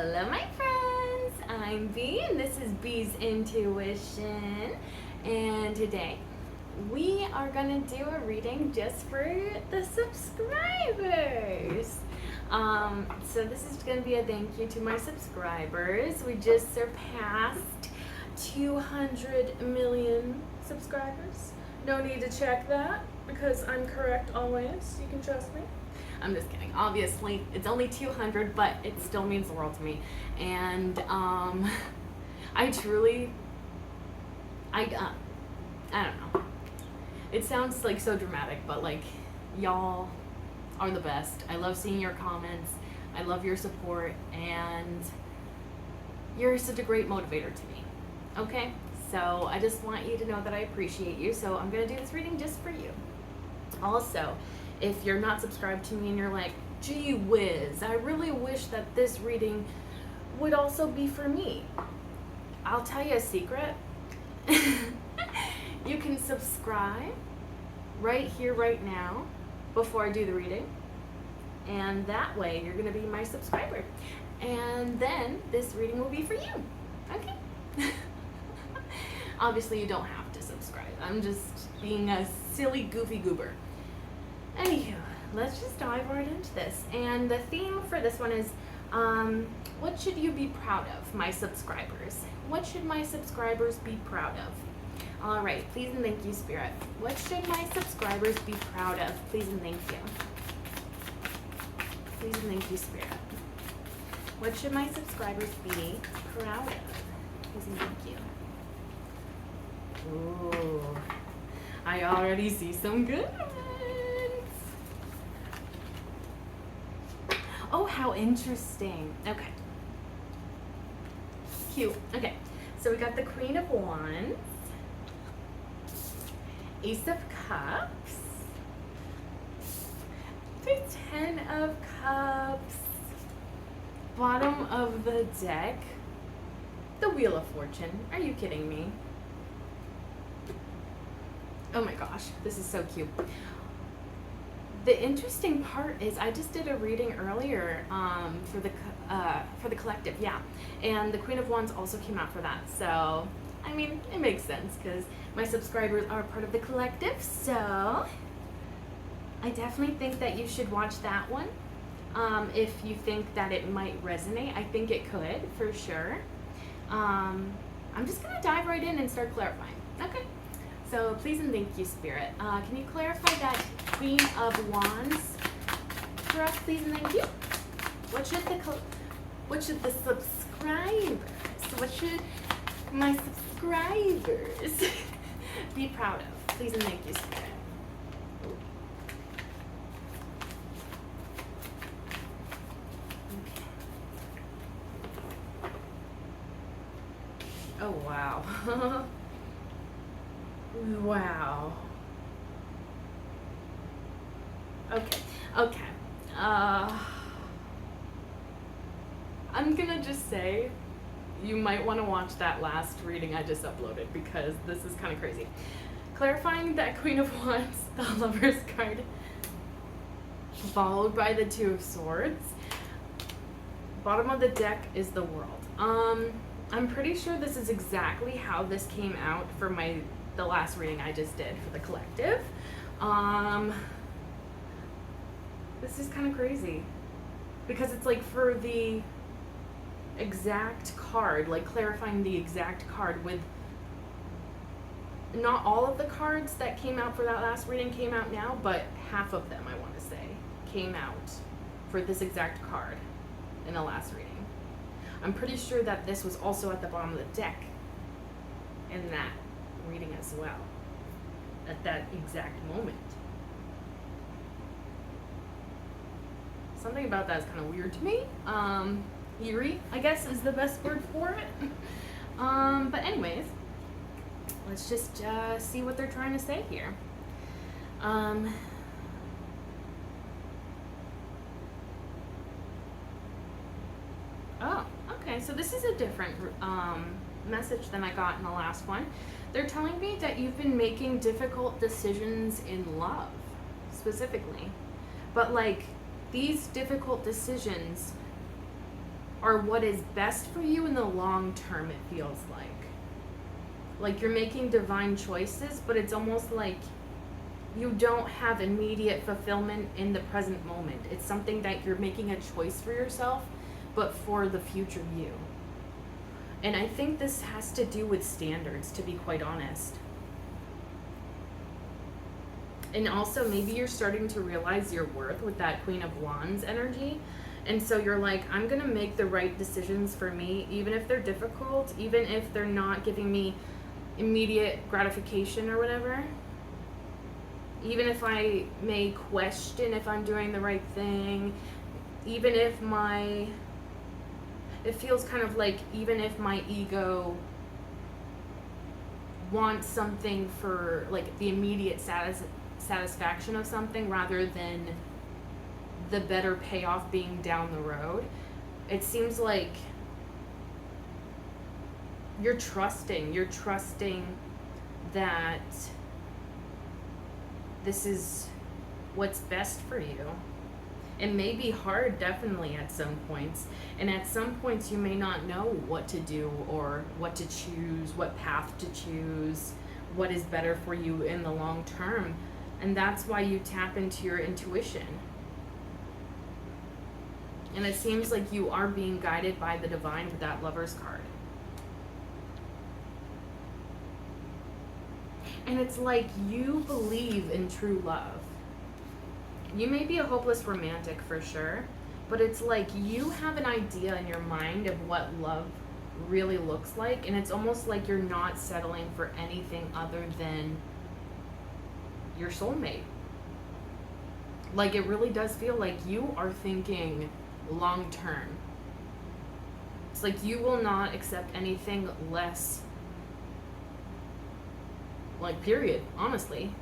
Hello, my friends. I'm Bee, and this is Bee's Intuition. And today, we are gonna do a reading just for the subscribers. So this is gonna be a thank you to my subscribers. We just surpassed 200 million subscribers. No need to check that because I'm correct always. You can trust me. I'm just kidding. Obviously, it's only 200, but it still means the world to me. And I truly, I don't know. It sounds like so dramatic, but like, y'all are the best. I love seeing your comments. I love your support, and you're such a great motivator to me. Okay? So I just want you to know that I appreciate you. So I'm gonna do this reading just for you. Also, if you're not subscribed to me and you're like, gee whiz, I really wish that this reading would also be for me, I'll tell you a secret. You can subscribe right here, right now, before I do the reading. And that way, you're going to be my subscriber. And then this reading will be for you. Okay? Obviously, you don't have to subscribe. I'm just being a silly, goofy goober. Anywho, let's just dive right into this. And the theme for this one is, what should you be proud of, my subscribers? What should my subscribers be proud of? All right, please and thank you, Spirit. What should my subscribers be proud of? Please and thank you. Please and thank you, Spirit. What should my subscribers be proud of? Please and thank you. Ooh, I already see some good ones. Oh, how interesting. Okay. Cute. Okay, so we got the Queen of Wands, Ace of Cups, the Ten of Cups, bottom of the deck, the Wheel of Fortune. Are you kidding me? Oh my gosh, this is so cute. The interesting part is I just did a reading earlier for the Collective, yeah, and the Queen of Wands also came out for that. So, I mean, it makes sense because my subscribers are part of the Collective. So, I definitely think that you should watch that one if you think that it might resonate. I think it could for sure. I'm just gonna dive right in and start clarifying. Okay. So please and thank you, Spirit. Can you clarify that Queen of Wands for us, please and thank you? What should the subscribers? What should my subscribers be proud of? Please and thank you, Spirit. Okay. Oh wow. Wow. Okay. I'm gonna just say you might want to watch that last reading I just uploaded because this is kind of crazy. Clarifying that Queen of Wands, the Lover's card, followed by the Two of Swords. Bottom of the deck is the World. I'm pretty sure this is exactly how this came out for the last reading I just did for the Collective. This is kind of crazy because it's like for the exact card, like clarifying the exact card with not all of the cards that came out for that last reading came out now, but half of them, I want to say, came out for this exact card in the last reading. I'm pretty sure that this was also at the bottom of the deck in that reading as well at that exact moment. Something about that is kind of weird to me. Eerie, I guess, is the best word for it. But anyways, let's just see what they're trying to say here. Oh, okay, so this is a different message than I got in the last one. They're telling me that you've been making difficult decisions in love, specifically. But like, these difficult decisions are are what is best for you in the long term, it feels like. Like you're making divine choices, but it's almost like you don't have immediate fulfillment in the present moment. It's something that you're making a choice for yourself, but for the future you. And I think this has to do with standards, to be quite honest. And also maybe you're starting to realize your worth with that Queen of Wands energy. And so you're like, I'm going to make the right decisions for me, even if they're difficult, even if they're not giving me immediate gratification or whatever. Even if I may question if I'm doing the right thing, even if it feels kind of like even if my ego wants something for like the immediate satisfaction of something rather than the better payoff being down the road, it seems like you're trusting that this is what's best for you. It may be hard, definitely, at some points. And at some points, you may not know what to do or what to choose, what path to choose, what is better for you in the long term. And that's why you tap into your intuition. And it seems like you are being guided by the divine with that Lover's card. And it's like you believe in true love. You may be a hopeless romantic for sure, but it's like you have an idea in your mind of what love really looks like, and it's almost like you're not settling for anything other than your soulmate. Like it really does feel like you are thinking long term. It's like you will not accept anything less, like period, honestly.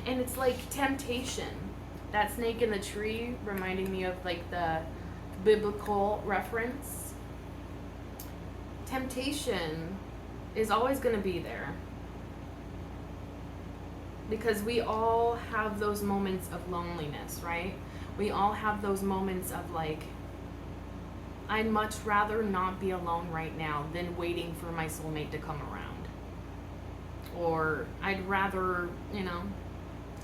And it's like temptation. That snake in the tree reminding me of like the biblical reference. Temptation is always going to be there. Because we all have those moments of loneliness, right? We all have those moments of like, I'd much rather not be alone right now than waiting for my soulmate to come around. Or I'd rather,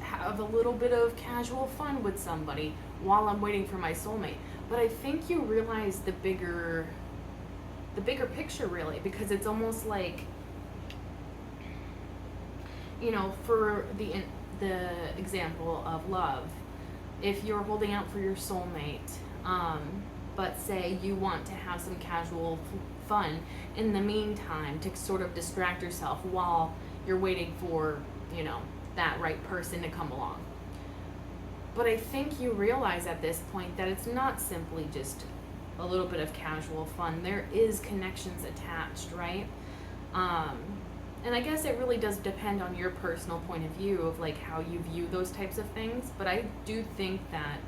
have a little bit of casual fun with somebody while I'm waiting for my soulmate. But I think you realize the bigger picture, really, because it's almost like, for the example of love, if you're holding out for your soulmate, but say you want to have some casual fun in the meantime to sort of distract yourself while you're waiting for, that right person to come along. But I think you realize at this point that it's not simply just a little bit of casual fun. There is connections attached, right? And I guess it really does depend on your personal point of view of like how you view those types of things. But I do think that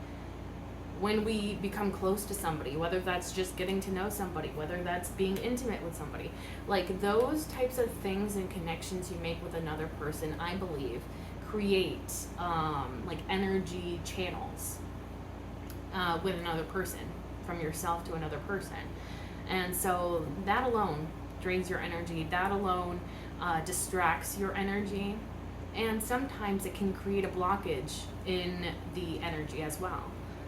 when we become close to somebody, whether that's just getting to know somebody, whether that's being intimate with somebody, like those types of things and connections you make with another person, I believe, create like energy channels with another person, from yourself to another person. And so that alone drains your energy. That alone distracts your energy. And sometimes it can create a blockage in the energy as well.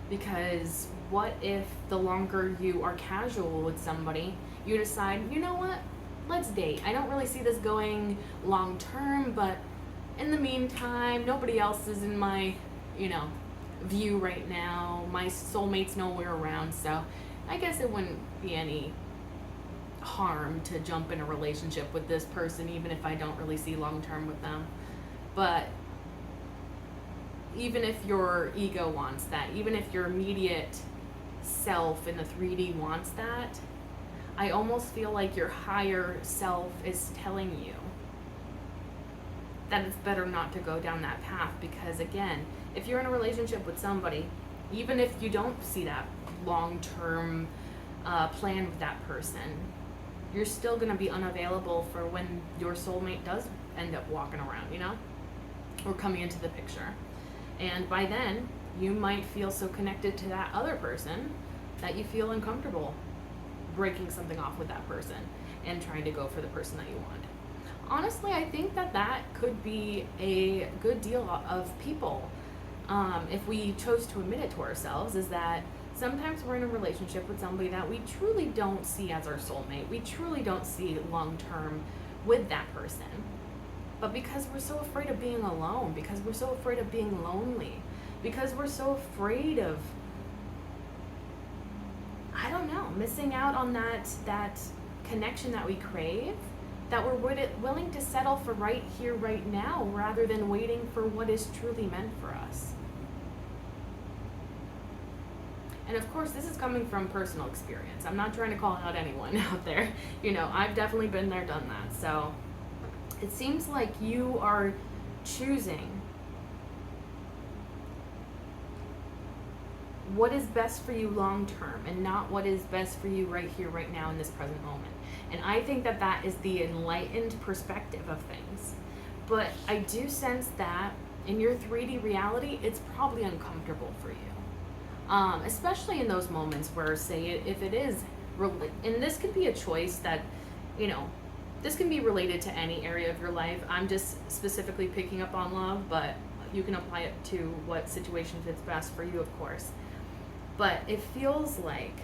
Because what if the longer you are casual with somebody, you decide, you know what, let's date. I don't really see this going long term, but in the meantime, nobody else is in my, view right now. My soulmate's nowhere around, so I guess it wouldn't be any harm to jump in a relationship with this person, even if I don't really see long term with them. But even if your ego wants that, even if your immediate self in the 3D wants that, I almost feel like your higher self is telling you that it's better not to go down that path. Because again, if you're in a relationship with somebody, even if you don't see that long-term plan with that person, you're still going to be unavailable for when your soulmate does end up walking around, or coming into the picture. And by then, you might feel so connected to that other person that you feel uncomfortable breaking something off with that person and trying to go for the person that you want. Honestly, I think that that could be a good deal of people, if we chose to admit it to ourselves, is that sometimes we're in a relationship with somebody that we truly don't see as our soulmate. We truly don't see long term with that person. But because we're so afraid of being alone, because we're so afraid of being lonely, because we're so afraid of, I don't know, missing out on that connection that we crave, that we're willing to settle for right here, right now, rather than waiting for what is truly meant for us. And of course, this is coming from personal experience. I'm not trying to call out anyone out there. You know, I've definitely been there, done that. So it seems like you are choosing what is best for you long term and not what is best for you right here, right now, in this present moment. And I think that that is the enlightened perspective of things. But I do sense that in your 3D reality, it's probably uncomfortable for you. Especially in those moments where, say, if it is, and this could be a choice that, you know, this can be related to any area of your life. I'm just specifically picking up on love, but you can apply it to what situation fits best for you, of course. But it feels like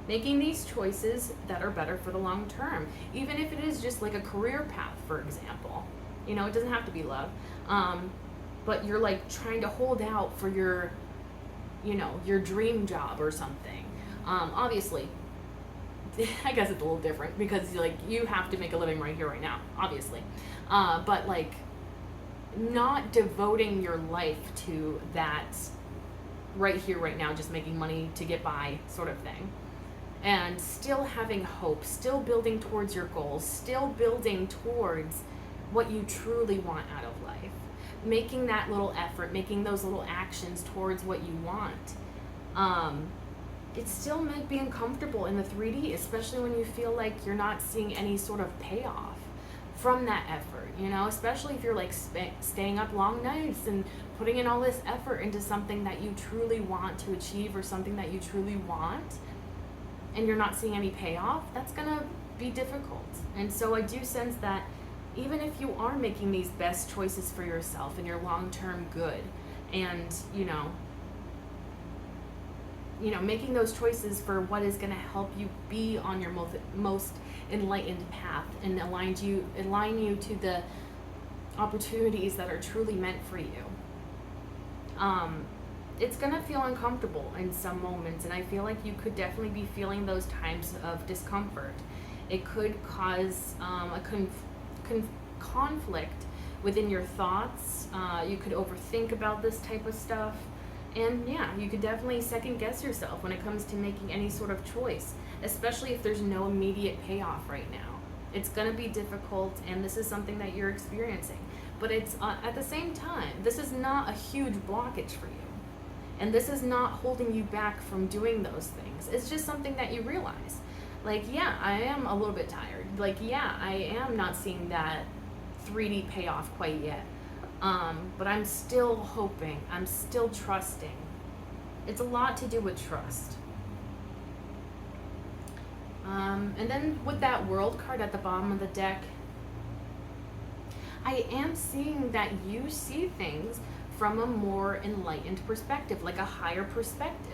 making these choices that are better for the long term, even if it is just like a career path, for example. You know, it doesn't have to be love, but you're like trying to hold out for your, you know, your dream job or something. Obviously, I guess it's a little different because like you have to make a living right here, right now, obviously. But like not devoting your life to that right here, right now, just making money to get by sort of thing. And still having hope, still building towards your goals, still building towards what you truly want out of life. Making that little effort, making those little actions towards what you want. It still might be uncomfortable in the 3D, especially when you feel like you're not seeing any sort of payoff from that effort, you know, especially if you're like staying up long nights and putting in all this effort into something that you truly want to achieve or something that you truly want, and you're not seeing any payoff. That's gonna be difficult. And so I do sense that even if you are making these best choices for yourself and your long-term good, and you know, making those choices for what is going to help you be on your most enlightened path and align you to the opportunities that are truly meant for you. It's going to feel uncomfortable in some moments, and I feel like you could definitely be feeling those times of discomfort. It could cause a conflict within your thoughts. You could overthink about this type of stuff. And yeah, you could definitely second guess yourself when it comes to making any sort of choice, especially if there's no immediate payoff right now. It's going to be difficult, and this is something that you're experiencing. But it's at the same time, this is not a huge blockage for you. And this is not holding you back from doing those things. It's just something that you realize. Like, yeah, I am a little bit tired. Like, yeah, I am not seeing that 3D payoff quite yet. But I'm still hoping. I'm still trusting. It's a lot to do with trust. And then with that World card at the bottom of the deck, I am seeing that you see things from a more enlightened perspective, like a higher perspective.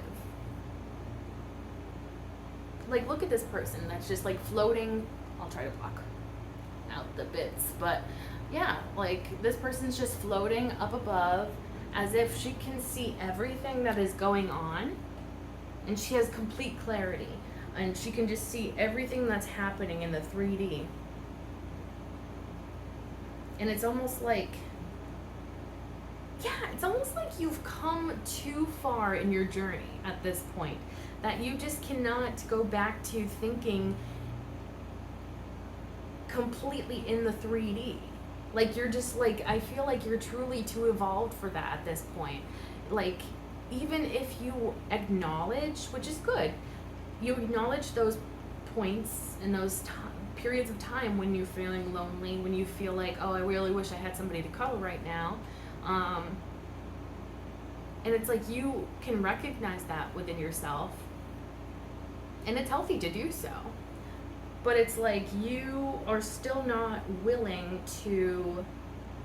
Like, look at this person that's just like floating. I'll try to block out the bits, but yeah, like this person's just floating up above as if she can see everything that is going on, and she has complete clarity, and she can just see everything that's happening in the 3D. And it's almost like, it's almost like you've come too far in your journey at this point, that you just cannot go back to thinking completely in the 3D. Like, you're just like, I feel like you're truly too evolved for that at this point. Like, even if you acknowledge, which is good, you acknowledge those points and those periods of time when you're feeling lonely, when you feel like, oh, I really wish I had somebody to cuddle right now. And it's like you can recognize that within yourself, and it's healthy to do so. But it's like you are still not willing to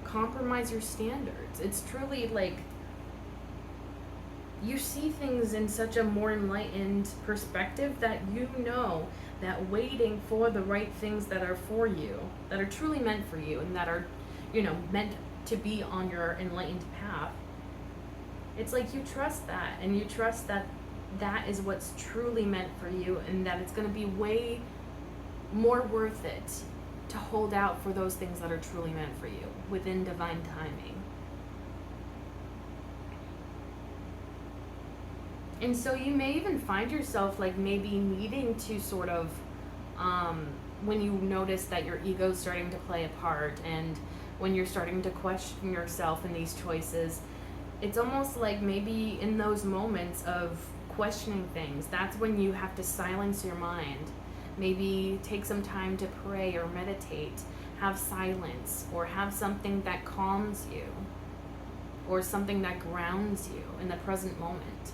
compromise your standards. It's truly like you see things in such a more enlightened perspective that you know that waiting for the right things that are for you, that are truly meant for you, and that are, you know, meant to be on your enlightened path. It's like you trust that, and you trust that that is what's truly meant for you, and that it's going to be way more worth it to hold out for those things that are truly meant for you within divine timing. And so you may even find yourself like maybe needing to sort of, when you notice that your ego's starting to play a part, and when you're starting to question yourself in these choices, it's almost like maybe in those moments of questioning things, that's when you have to silence your mind. Maybe take some time to pray or meditate, have silence, or have something that calms you, or something that grounds you in the present moment.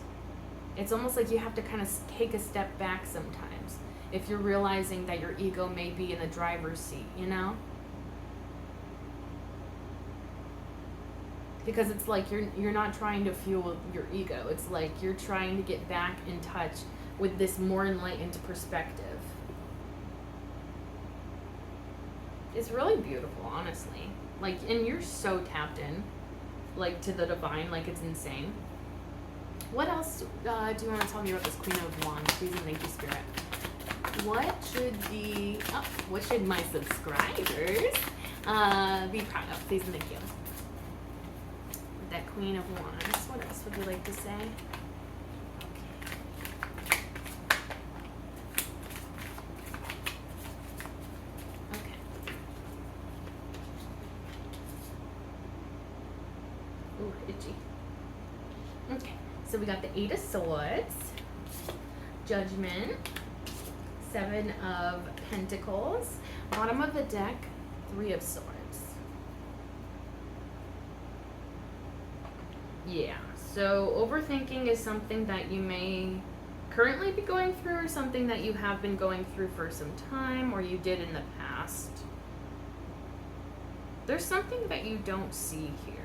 It's almost like you have to kind of take a step back sometimes if you're realizing that your ego may be in the driver's seat, you know? Because it's like you're not trying to fuel your ego. It's like you're trying to get back in touch with this more enlightened perspective. It's really beautiful, honestly. Like, and you're so tapped in, like, to the divine, like, it's insane. What else do you want to tell me about this Queen of Wands? Please and thank you, Spirit. What should my subscribers be proud of? Please and thank you. With that Queen of Wands, what else would you like to say? Okay. Ooh, itchy. Okay. So we got the 8 of Swords, Judgment, 7 of Pentacles, bottom of the deck, 3 of Swords. Yeah, so overthinking is something that you may currently be going through, or something that you have been going through for some time, or you did in the past. There's something that you don't see here.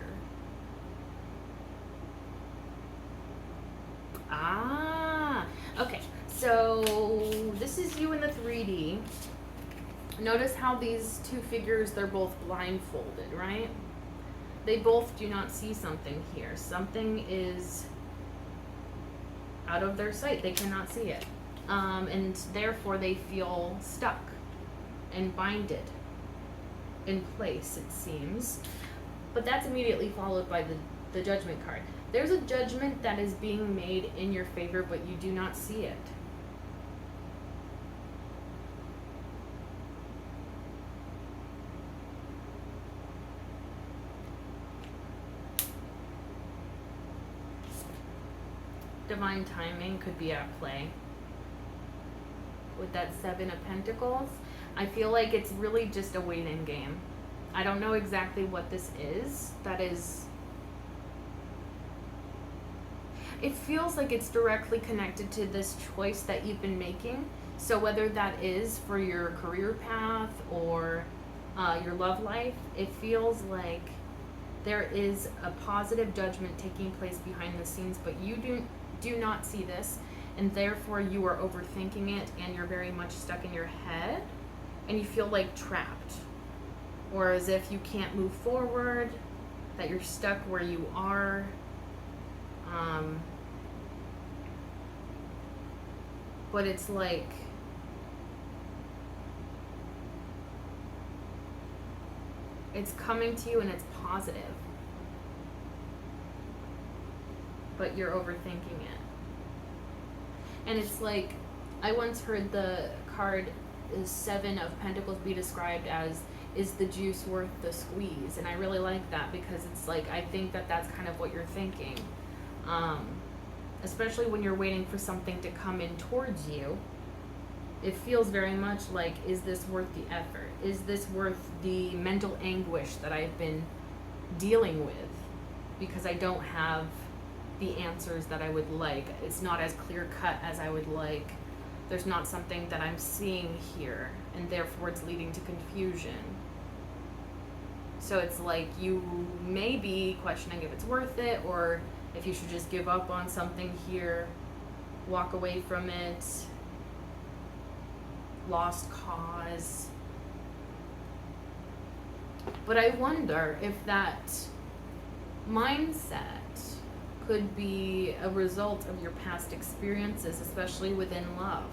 Okay, so this is you in the 3D. Notice how these two figures, they're both blindfolded, right? They both do not see something here. Something is out of their sight. They cannot see it. And therefore they feel stuck and binded in place, it seems. But that's immediately followed by the Judgment card. There's a judgment that is being made in your favor, but you do not see it. Divine timing could be at play. With that 7 of Pentacles, I feel like it's really just a waiting game. I don't know exactly what this is. That is... It feels like it's directly connected to this choice that you've been making. So whether that is for your career path or your love life, it feels like there is a positive judgment taking place behind the scenes, but you do not see this, and therefore you are overthinking it, and you're very much stuck in your head, and you feel like trapped, or as if you can't move forward, that you're stuck where you are. But it's like it's coming to you and it's positive, but you're overthinking it. And it's like, I once heard the card 7 of Pentacles be described as, is the juice worth the squeeze? And I really like that, because it's like, I think that that's kind of what you're thinking. Especially when you're waiting for something to come in towards you. It feels very much like, is this worth the effort? Is this worth the mental anguish that I've been dealing with? Because I don't have the answers that I would like. It's not as clear cut as I would like. There's not something that I'm seeing here, and therefore it's leading to confusion. So it's like you may be questioning if it's worth it, or if you should just give up on something here, walk away from it, lost cause. But I wonder if that mindset could be a result of your past experiences, especially within love.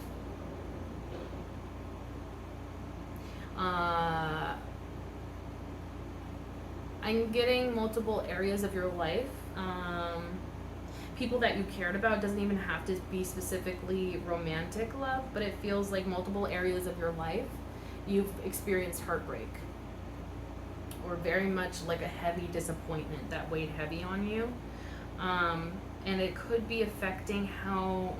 I'm getting multiple areas of your life. People that you cared about. It doesn't even have to be specifically romantic love, but it feels like multiple areas of your life you've experienced heartbreak, or very much like a heavy disappointment that weighed heavy on you. And it could be affecting how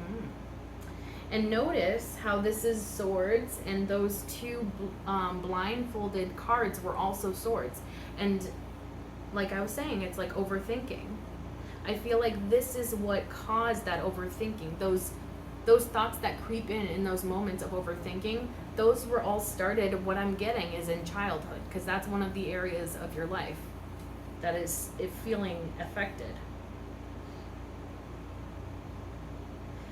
and notice how this is swords, and those two blindfolded cards were also swords. And like I was saying, it's like overthinking. I feel like this is what caused that overthinking. Those thoughts that creep in those moments of overthinking, those were all started, what I'm getting is in childhood, because that's one of the areas of your life that is feeling affected.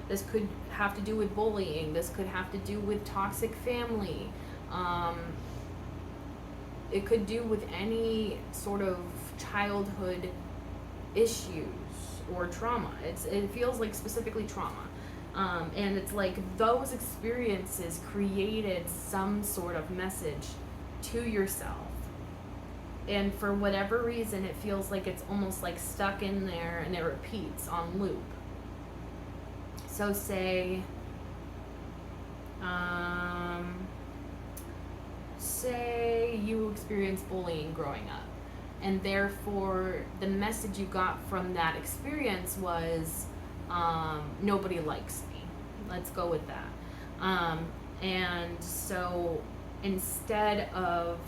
This could have to do with bullying. This could have to do with toxic family. It could do with any sort of childhood issues or trauma. It feels like specifically trauma. And it's like those experiences created some sort of message to yourself. And for whatever reason, it feels like it's almost like stuck in there and it repeats on loop. So say you experienced bullying growing up, and therefore the message you got from that experience was, nobody likes me. Let's go with that. And so instead of,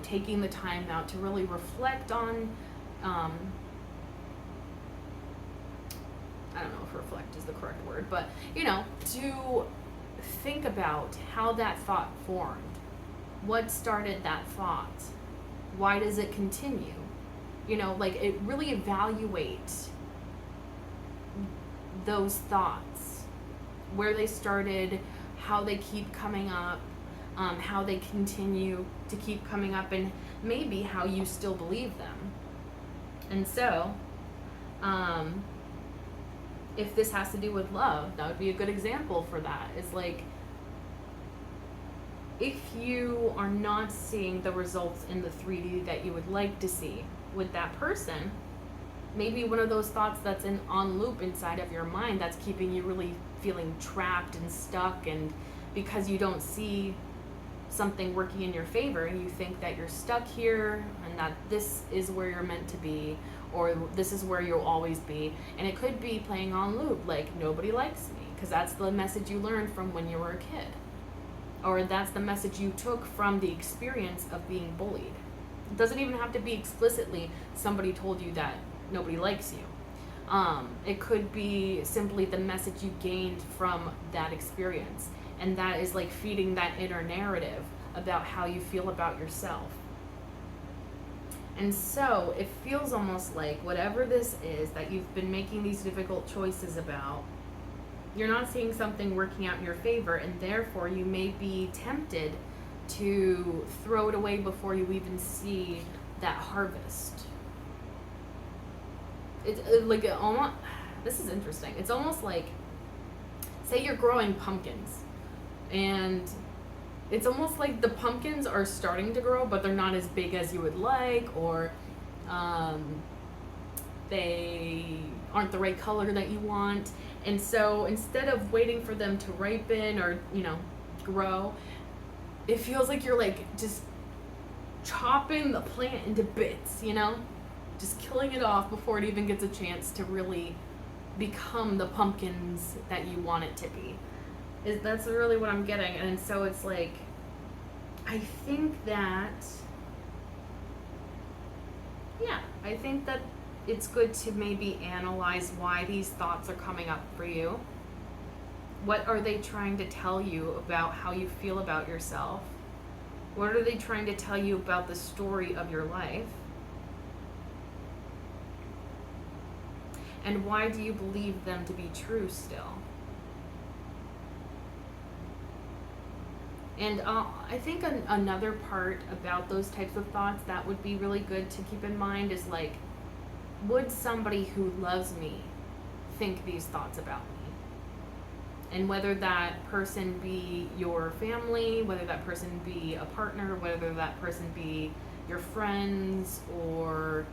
taking the time out to really reflect on, I don't know if reflect is the correct word, but, to think about how that thought formed. What started that thought? Why does it continue? It really evaluate those thoughts, where they started, how they keep coming up, how they continue to keep coming up, and maybe how you still believe them. And so, if this has to do with love, that would be a good example for that. It's like, if you are not seeing the results in the 3D that you would like to see with that person, maybe one of those thoughts that's on loop inside of your mind that's keeping you really feeling trapped and stuck, and because you don't see something working in your favor, and you think that you're stuck here and that this is where you're meant to be, or this is where you'll always be. And it could be playing on loop, like, nobody likes me, because that's the message you learned from when you were a kid, or that's the message you took from the experience of being bullied. It doesn't even have to be explicitly somebody told you that nobody likes you. It could be simply the message you gained from that experience, and that is like feeding that inner narrative about how you feel about yourself. And so it feels almost like whatever this is that you've been making these difficult choices about, you're not seeing something working out in your favor, and therefore you may be tempted to throw it away before you even see that harvest. It's like this is interesting. It's almost like, say you're growing pumpkins, and it's almost like the pumpkins are starting to grow, but they're not as big as you would like, or they aren't the right color that you want. And so instead of waiting for them to ripen or, grow, it feels like you're like just chopping the plant into bits, just killing it off before it even gets a chance to really become the pumpkins that you want it to be. That's really what I'm getting. And so it's like, I think that, yeah, I think that it's good to maybe analyze why these thoughts are coming up for you. What are they trying to tell you about how you feel about yourself? What are they trying to tell you about the story of your life? And why do you believe them to be true still? And I think another part about those types of thoughts that would be really good to keep in mind is like, would somebody who loves me think these thoughts about me? And whether that person be your family, whether that person be a partner, whether that person be your friends or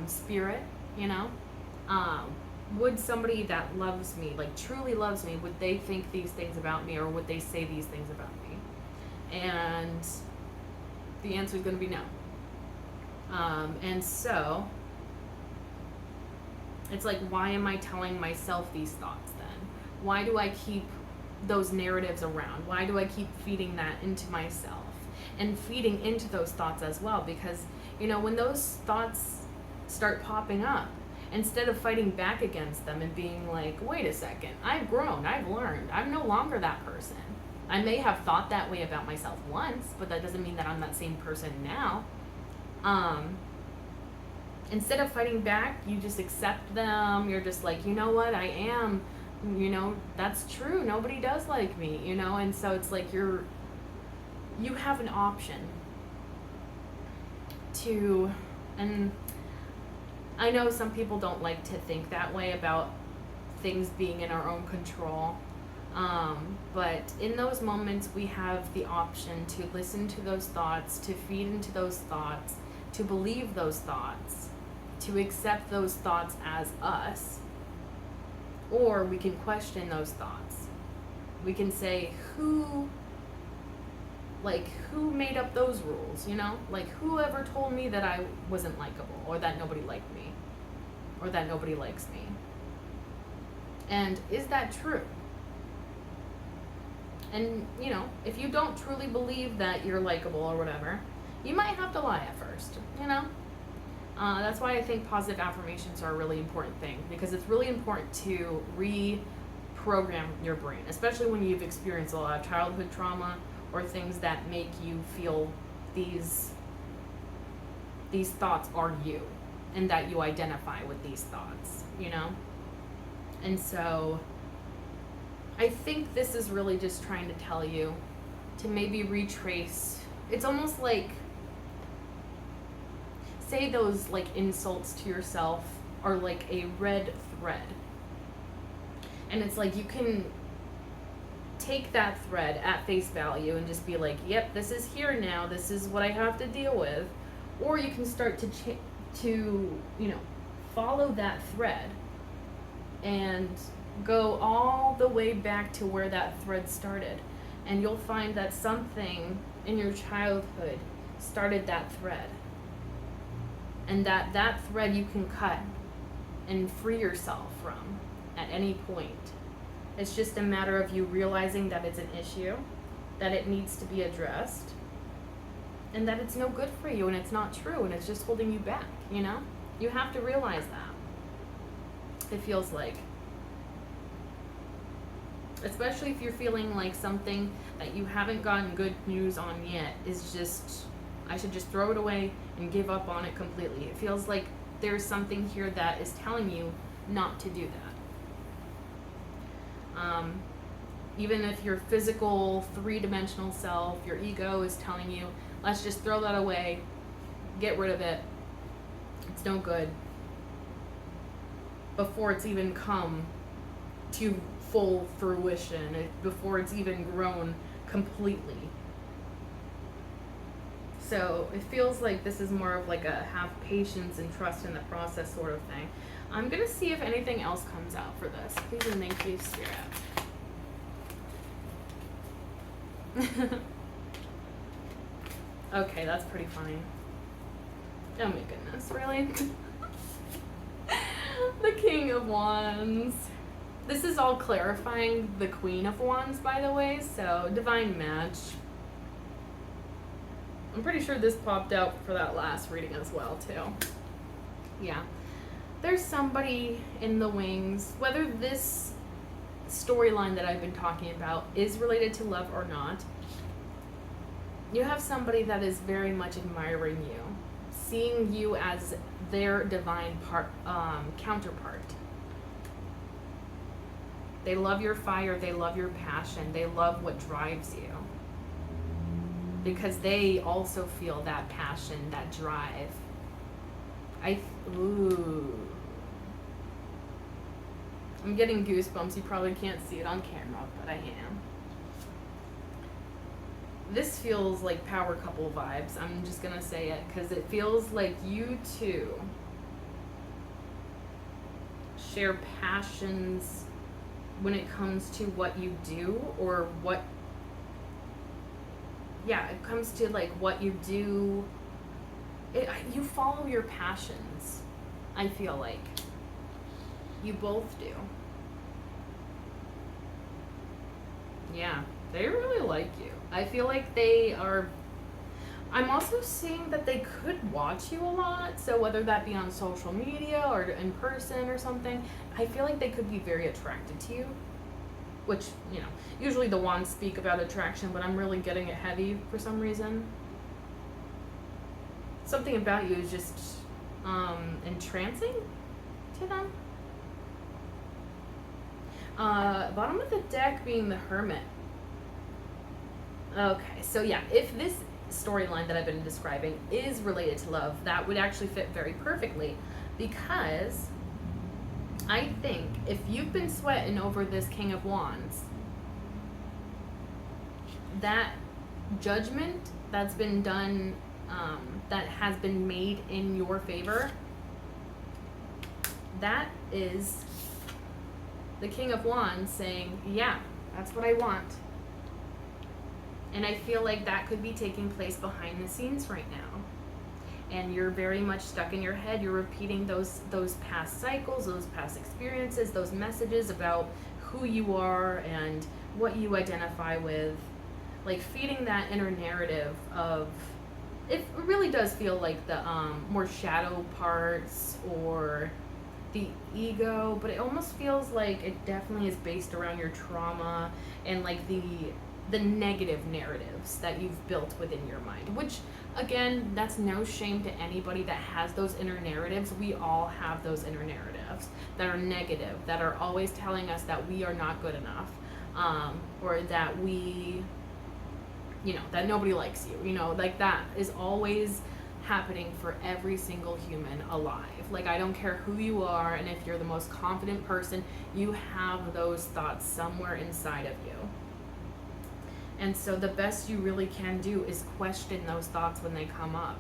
spirit, you know? Would somebody that loves me, like truly loves me, would they think these things about me, or would they say these things about me? And the answer is going to be no. And so it's like, why am I telling myself these thoughts then? Why do I keep those narratives around? Why do I keep feeding that into myself and feeding into those thoughts as well? Because, you know, when those thoughts start popping up, instead of fighting back against them and being like, wait a second, I've grown, I've learned, I'm no longer that person. I may have thought that way about myself once, but that doesn't mean that I'm that same person now. Instead of fighting back, you just accept them. You're just like, you know what, I am, you know, that's true. Nobody does like me, you know? And so it's like you have an option to, and I know some people don't like to think that way about things being in our own control. But in those moments, we have the option to listen to those thoughts, to feed into those thoughts, to believe those thoughts, to accept those thoughts as us, or we can question those thoughts. We can say, who made up those rules, you know? Like, whoever told me that I wasn't likable, or that nobody liked me, or that nobody likes me? And is that true? And, you know, if you don't truly believe that you're likable or whatever, you might have to lie at first, you know? That's why I think positive affirmations are a really important thing, because it's really important to reprogram your brain, especially when you've experienced a lot of childhood trauma or things that make you feel these thoughts are you, and that you identify with these thoughts, you know? And so I think this is really just trying to tell you to maybe retrace. It's almost like, say those like insults to yourself are like a red thread. And it's like you can take that thread at face value and just be like, yep, this is here now, this is what I have to deal with. Or you can start to you know, follow that thread and go all the way back to where that thread started, and you'll find that something in your childhood started that thread, and that thread you can cut and free yourself from at any point. It's just a matter of you realizing that it's an issue, that it needs to be addressed, and that it's no good for you, and it's not true, and it's just holding you back, you know? You have to realize that. It feels like. Especially if you're feeling like something that you haven't gotten good news on yet is just, I should just throw it away and give up on it completely. It feels like there's something here that is telling you not to do that. Even if your physical, three-dimensional self, your ego is telling you, let's just throw that away, get rid of it, it's no good, before it's even come to full fruition, before it's even grown completely. So it feels like this is more of like a have patience and trust in the process sort of thing. I'm gonna see if anything else comes out for this. Please and thank you, Spirit. Okay, that's pretty funny. Oh my goodness, really? The King of Wands. This is all clarifying the Queen of Wands, by the way, so divine match. I'm pretty sure this popped out for that last reading as well, too. Yeah. There's somebody in the wings, whether this storyline that I've been talking about is related to love or not. You have somebody that is very much admiring you, seeing you as their divine counterpart. They love your fire, they love your passion, they love what drives you. Because they also feel that passion, that drive. Ooh. I'm getting goosebumps. You probably can't see it on camera, but I am. This feels like power couple vibes. I'm just gonna say it because it feels like you two share passions when it comes to what you do, or what, yeah, it comes to like what you do. You follow your passions, I feel like. You both do. Yeah, they really like you. I feel like they are. I'm also seeing that they could watch you a lot, so whether that be on social media or in person or something, I feel like they could be very attracted to you. Which, you know, usually the wands speak about attraction, but I'm really getting it heavy for some reason. Something about you is just entrancing to them. Bottom of the deck being the Hermit. Okay, so yeah, if this storyline that I've been describing is related to love, that would actually fit very perfectly, because I think if you've been sweating over this King of Wands, that judgment that's been done, that has been made in your favor, that is the King of Wands saying, yeah, that's what I want. And I feel like that could be taking place behind the scenes right now. And you're very much stuck in your head. You're repeating those past cycles, those past experiences, those messages about who you are and what you identify with. Like feeding that inner narrative of, it really does feel like the more shadow parts or the ego, but it almost feels like it definitely is based around your trauma and like the negative narratives that you've built within your mind, which again, that's no shame to anybody that has those inner narratives. We all have those inner narratives that are negative, that are always telling us that we are not good enough, or that we, you know, that nobody likes you, you know, like that is always happening for every single human alive. Like, I don't care who you are, and if you're the most confident person, you have those thoughts somewhere inside of you. And so the best you really can do is question those thoughts when they come up.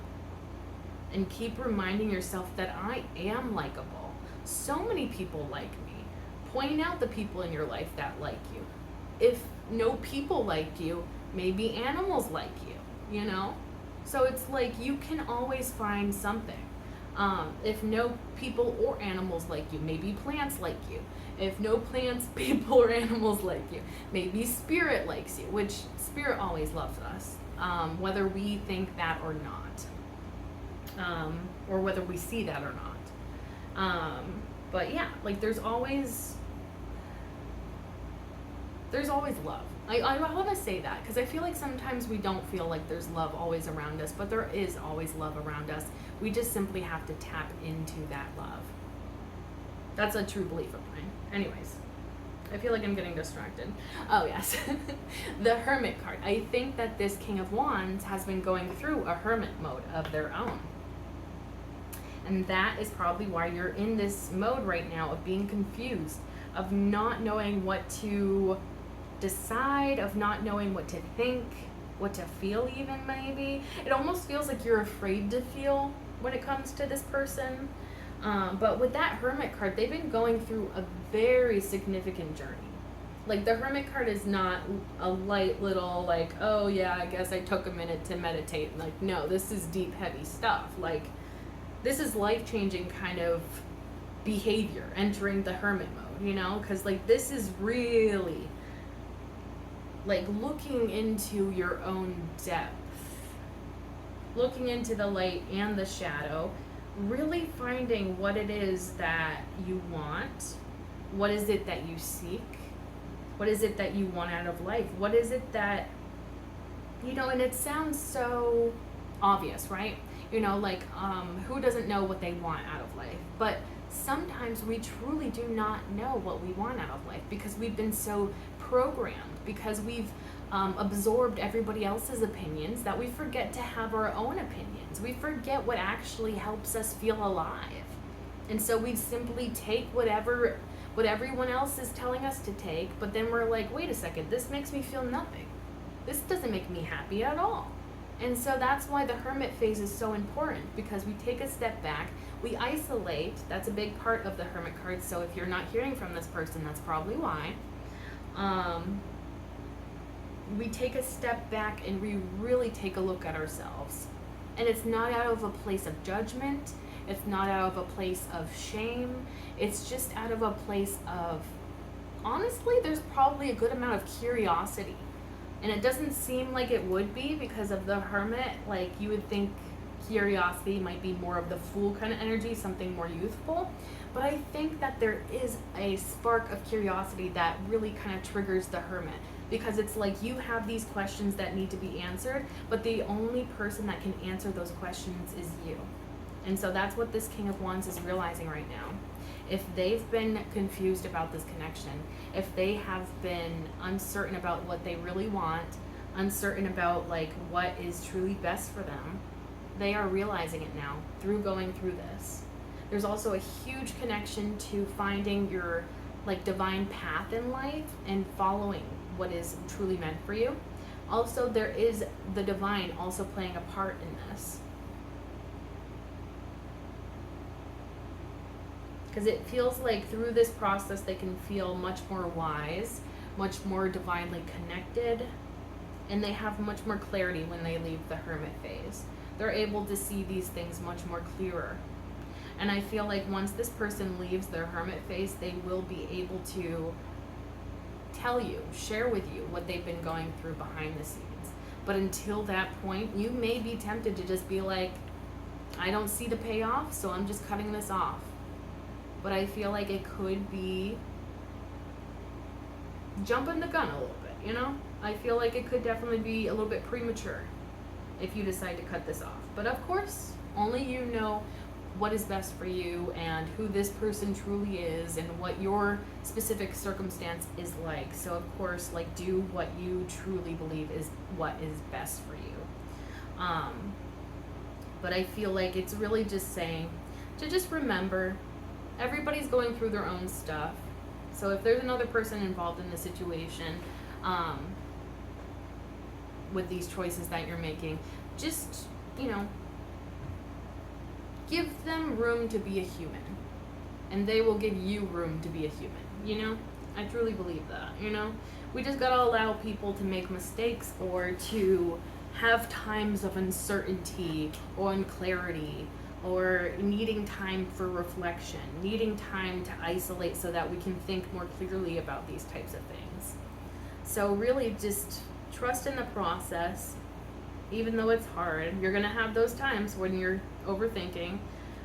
And keep reminding yourself that I am likable. So many people like me. Point out the people in your life that like you. If no people like you, maybe animals like you, you know? So it's like you can always find something. If no people or animals like you, maybe plants like you. If no plants, people, or animals like you, maybe spirit likes you, which spirit always loves us, whether we think that or not, or whether we see that or not. But yeah, like there's always love. I want to say that because I feel like sometimes we don't feel like there's love always around us, but there is always love around us. We just simply have to tap into that love. That's a true belief of mine. Anyways, I feel like I'm getting distracted. Oh yes, the Hermit card. I think that this King of Wands has been going through a hermit mode of their own. And that is probably why you're in this mode right now of being confused, of not knowing what to decide, of not knowing what to think, what to feel even maybe. It almost feels like you're afraid to feel when it comes to this person. But with that Hermit card, they've been going through a very significant journey. Like the Hermit card is not a light little like, oh yeah, I guess I took a minute to meditate. Like, no, this is deep, heavy stuff. Like, this is life-changing kind of behavior, entering the Hermit mode. you know, because like this is really like looking into your own depth, looking into the light and the shadow, really finding what it is that you want, what is it that you seek, what is it that you want out of life, what is it that, you know, and it sounds so obvious, right? You know, like who doesn't know what they want out of life? But sometimes we truly do not know what we want out of life because we've been so programmed, because we've absorbed everybody else's opinions, that we forget to have our own opinions. We forget what actually helps us feel alive. And so we simply take what everyone else is telling us to take, but then we're like, wait a second, this makes me feel nothing. This doesn't make me happy at all. And so that's why the hermit phase is so important, because we take a step back, we isolate. That's a big part of the hermit card. So if you're not hearing from this person, that's probably why. We take a step back and we really take a look at ourselves. And it's not out of a place of judgment. It's not out of a place of shame. It's just out of a place of, honestly, there's probably a good amount of curiosity. And it doesn't seem like it would be because of the hermit. Like, you would think curiosity might be more of the fool kind of energy, something more youthful. But I think that there is a spark of curiosity that really kind of triggers the hermit, because it's like you have these questions that need to be answered, but the only person that can answer those questions is you. And so that's what this King of Wands is realizing right now. If they've been confused about this connection, if they have been uncertain about what they really want, uncertain about like what is truly best for them, they are realizing it now through going through this. There's also a huge connection to finding your like divine path in life and following what is truly meant for you. Also, there is the divine also playing a part in this. Because it feels like through this process they can feel much more wise, much more divinely connected, and they have much more clarity when they leave the hermit phase. They're able to see these things much more clearer. And I feel like once this person leaves their hermit phase, they will be able to tell you, share with you what they've been going through behind the scenes. But until that point, you may be tempted to just be like, I don't see the payoff, so I'm just cutting this off. But I feel like it could be jumping the gun a little bit, you know? I feel like it could definitely be a little bit premature if you decide to cut this off. But of course, only you know what is best for you and who this person truly is and what your specific circumstance is like. So of course, like, do what you truly believe is what is best for you. But I feel like it's really just saying to just remember, everybody's going through their own stuff. So if there's another person involved in the situation, with these choices that you're making, just, you know, give them room to be a human, and they will give you room to be a human, you know? I truly believe that, you know? We just gotta allow people to make mistakes or to have times of uncertainty or unclarity or needing time for reflection, needing time to isolate so that we can think more clearly about these types of things. So really just trust in the process. Even though it's hard, you're gonna have those times when you're overthinking,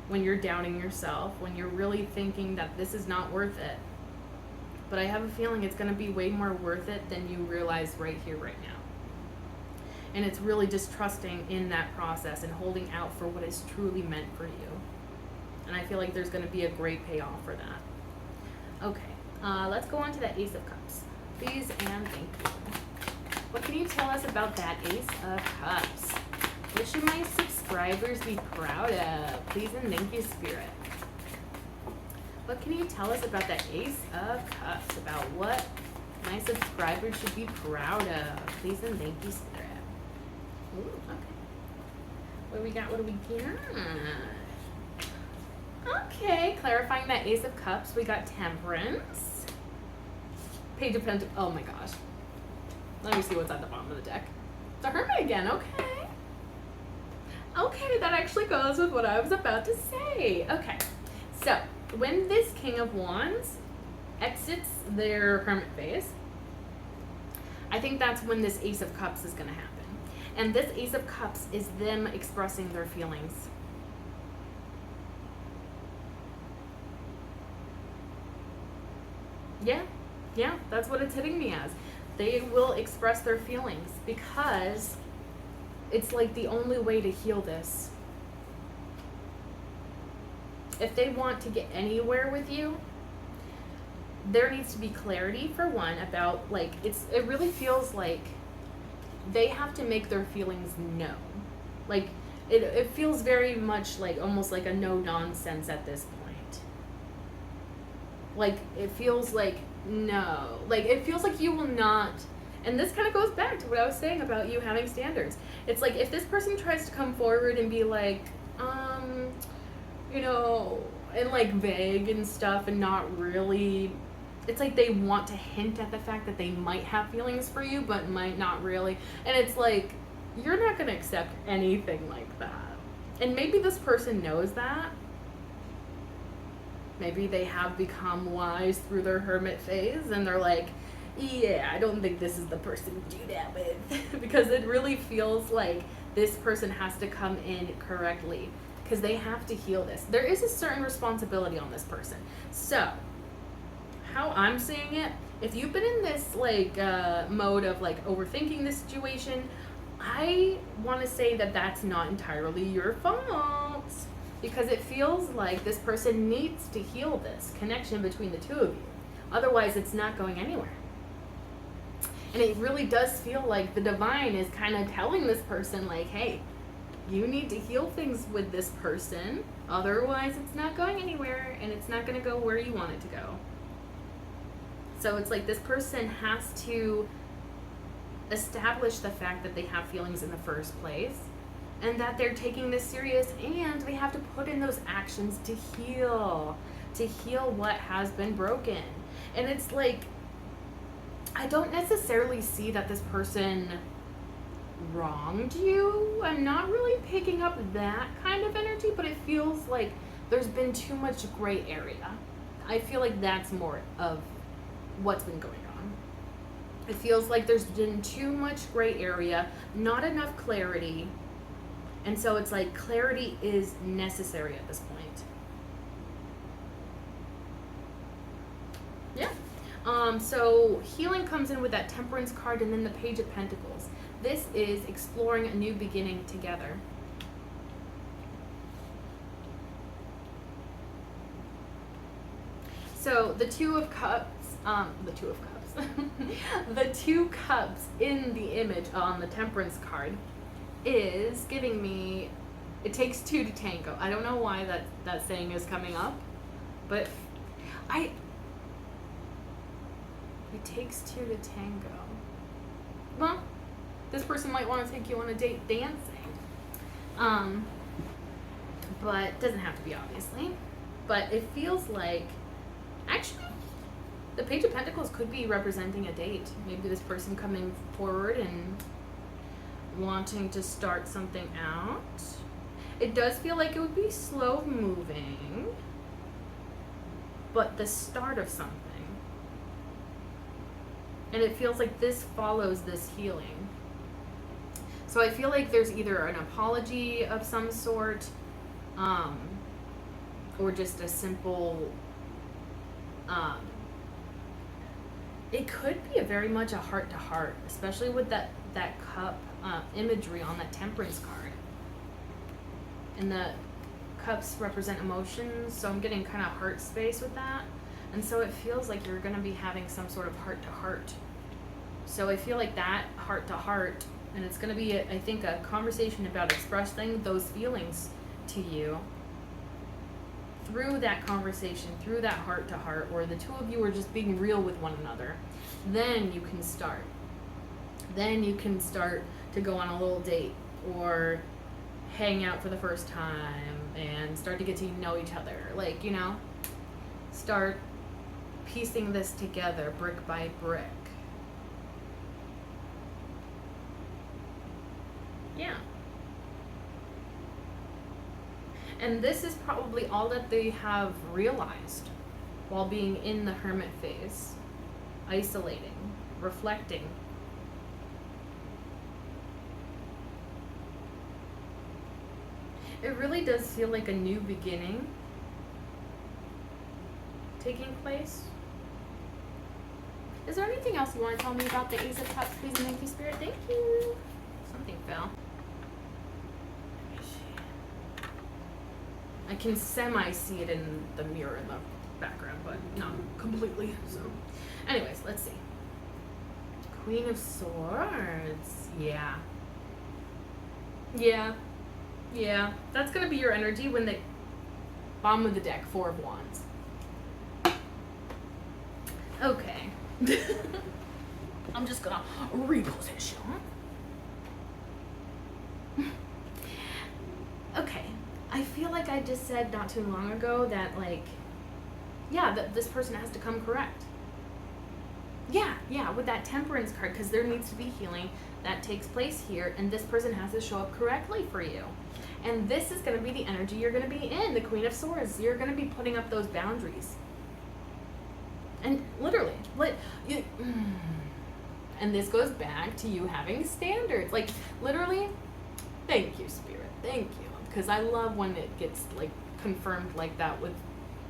when you're doubting yourself, when you're really thinking that this is not worth it. But I have a feeling it's gonna be way more worth it than you realize right here, right now. And it's really just trusting in that process and holding out for what is truly meant for you. And I feel like there's gonna be a great payoff for that. Okay, let's go on to the Ace of Cups. Please and thank you. What can you tell us about that Ace of Cups? What should my subscribers be proud of? Please and thank you, Spirit. What can you tell us about that Ace of Cups? About what my subscribers should be proud of? Please and thank you, Spirit. Ooh, okay. What do we got? What do we got? Okay, clarifying that Ace of Cups, we got Temperance. Page of Pentacles. Oh my gosh. Let me see what's at the bottom of the deck. The Hermit again, okay. Okay, that actually goes with what I was about to say. Okay, so when this King of Wands exits their hermit phase, I think that's when this Ace of Cups is going to happen. And this Ace of Cups is them expressing their feelings. Yeah, that's what it's hitting me as. They will express their feelings because it's like the only way to heal this. If they want to get anywhere with you, there needs to be clarity, for one, about, like, it really feels like they have to make their feelings known. Like, it feels very much like almost like a no nonsense at this point. Like, it feels like no. Like, it feels like you will not. And this kind of goes back to what I was saying about you having standards. It's like if this person tries to come forward and be like, you know, and like vague and stuff and not really, it's like they want to hint at the fact that they might have feelings for you but might not really. And it's like, you're not going to accept anything like that. And maybe this person knows that. Maybe they have become wise through their hermit phase and they're like, yeah, I don't think this is the person to do that with. Because it really feels like this person has to come in correctly because they have to heal this. There is a certain responsibility on this person. So, how I'm seeing it, if you've been in this like mode of like overthinking the situation, I want to say that that's not entirely your fault. Because it feels like this person needs to heal this connection between the two of you. Otherwise, it's not going anywhere. And it really does feel like the divine is kind of telling this person, like, hey, you need to heal things with this person. Otherwise, it's not going anywhere, and it's not going to go where you want it to go. So it's like this person has to establish the fact that they have feelings in the first place, and that they're taking this serious, and they have to put in those actions to heal what has been broken. And it's like, I don't necessarily see that this person wronged you. I'm not really picking up that kind of energy, but it feels like there's been too much gray area. I feel like that's more of what's been going on. It feels like there's been too much gray area, not enough clarity. And so it's like clarity is necessary at this point. Yeah. So healing comes in with that Temperance card and then the Page of Pentacles. This is exploring a new beginning together. So the Two of Cups, the two cups in the image on the Temperance card is giving me, it takes two to tango. I don't know why that saying is coming up, but it takes two to tango. Well, this person might want to take you on a date dancing. But doesn't have to be, obviously. But it feels like, actually, the Page of Pentacles could be representing a date. Maybe this person coming forward and wanting to start something out. It does feel like it would be slow moving, but the start of something. And it feels like this follows this healing. So I feel like there's either an apology of some sort, or just a simple, it could be very much a heart to heart, especially with that cup imagery on that Temperance card. And the cups represent emotions, so I'm getting kind of heart space with that. And so it feels like you're going to be having some sort of heart to heart. So I feel like that heart to heart, and it's going to be, I think, a conversation about expressing those feelings to you through that conversation, through that heart to heart, where the two of you are just being real with one another. Then you can start. Then you can start to go on a little date or hang out for the first time and start to get to know each other. Like, you know, start piecing this together brick by brick. Yeah. And this is probably all that they have realized while being in the hermit phase, isolating, reflecting. It really does feel like a new beginning taking place. Is there anything else you want to tell me about the Ace of Cups, please, and thank you, Spirit? Thank you. Something fell. I can semi-see it in the mirror in the background, but not completely. So, anyways, let's see. Queen of Swords. Yeah. Yeah. Yeah. That's going to be your energy when the bottom of the deck, Four of Wands. Okay. I'm just going to reposition. Okay. I feel like I just said not too long ago that, like, yeah, that this person has to come correct. Yeah, with that Temperance card, because there needs to be healing that takes place here, and this person has to show up correctly for you. And this is going to be the energy you're going to be in, the Queen of Swords. You're going to be putting up those boundaries. And literally, and this goes back to you having standards. Like, literally, thank you, Spirit, thank you. Because I love when it gets, like, confirmed like that with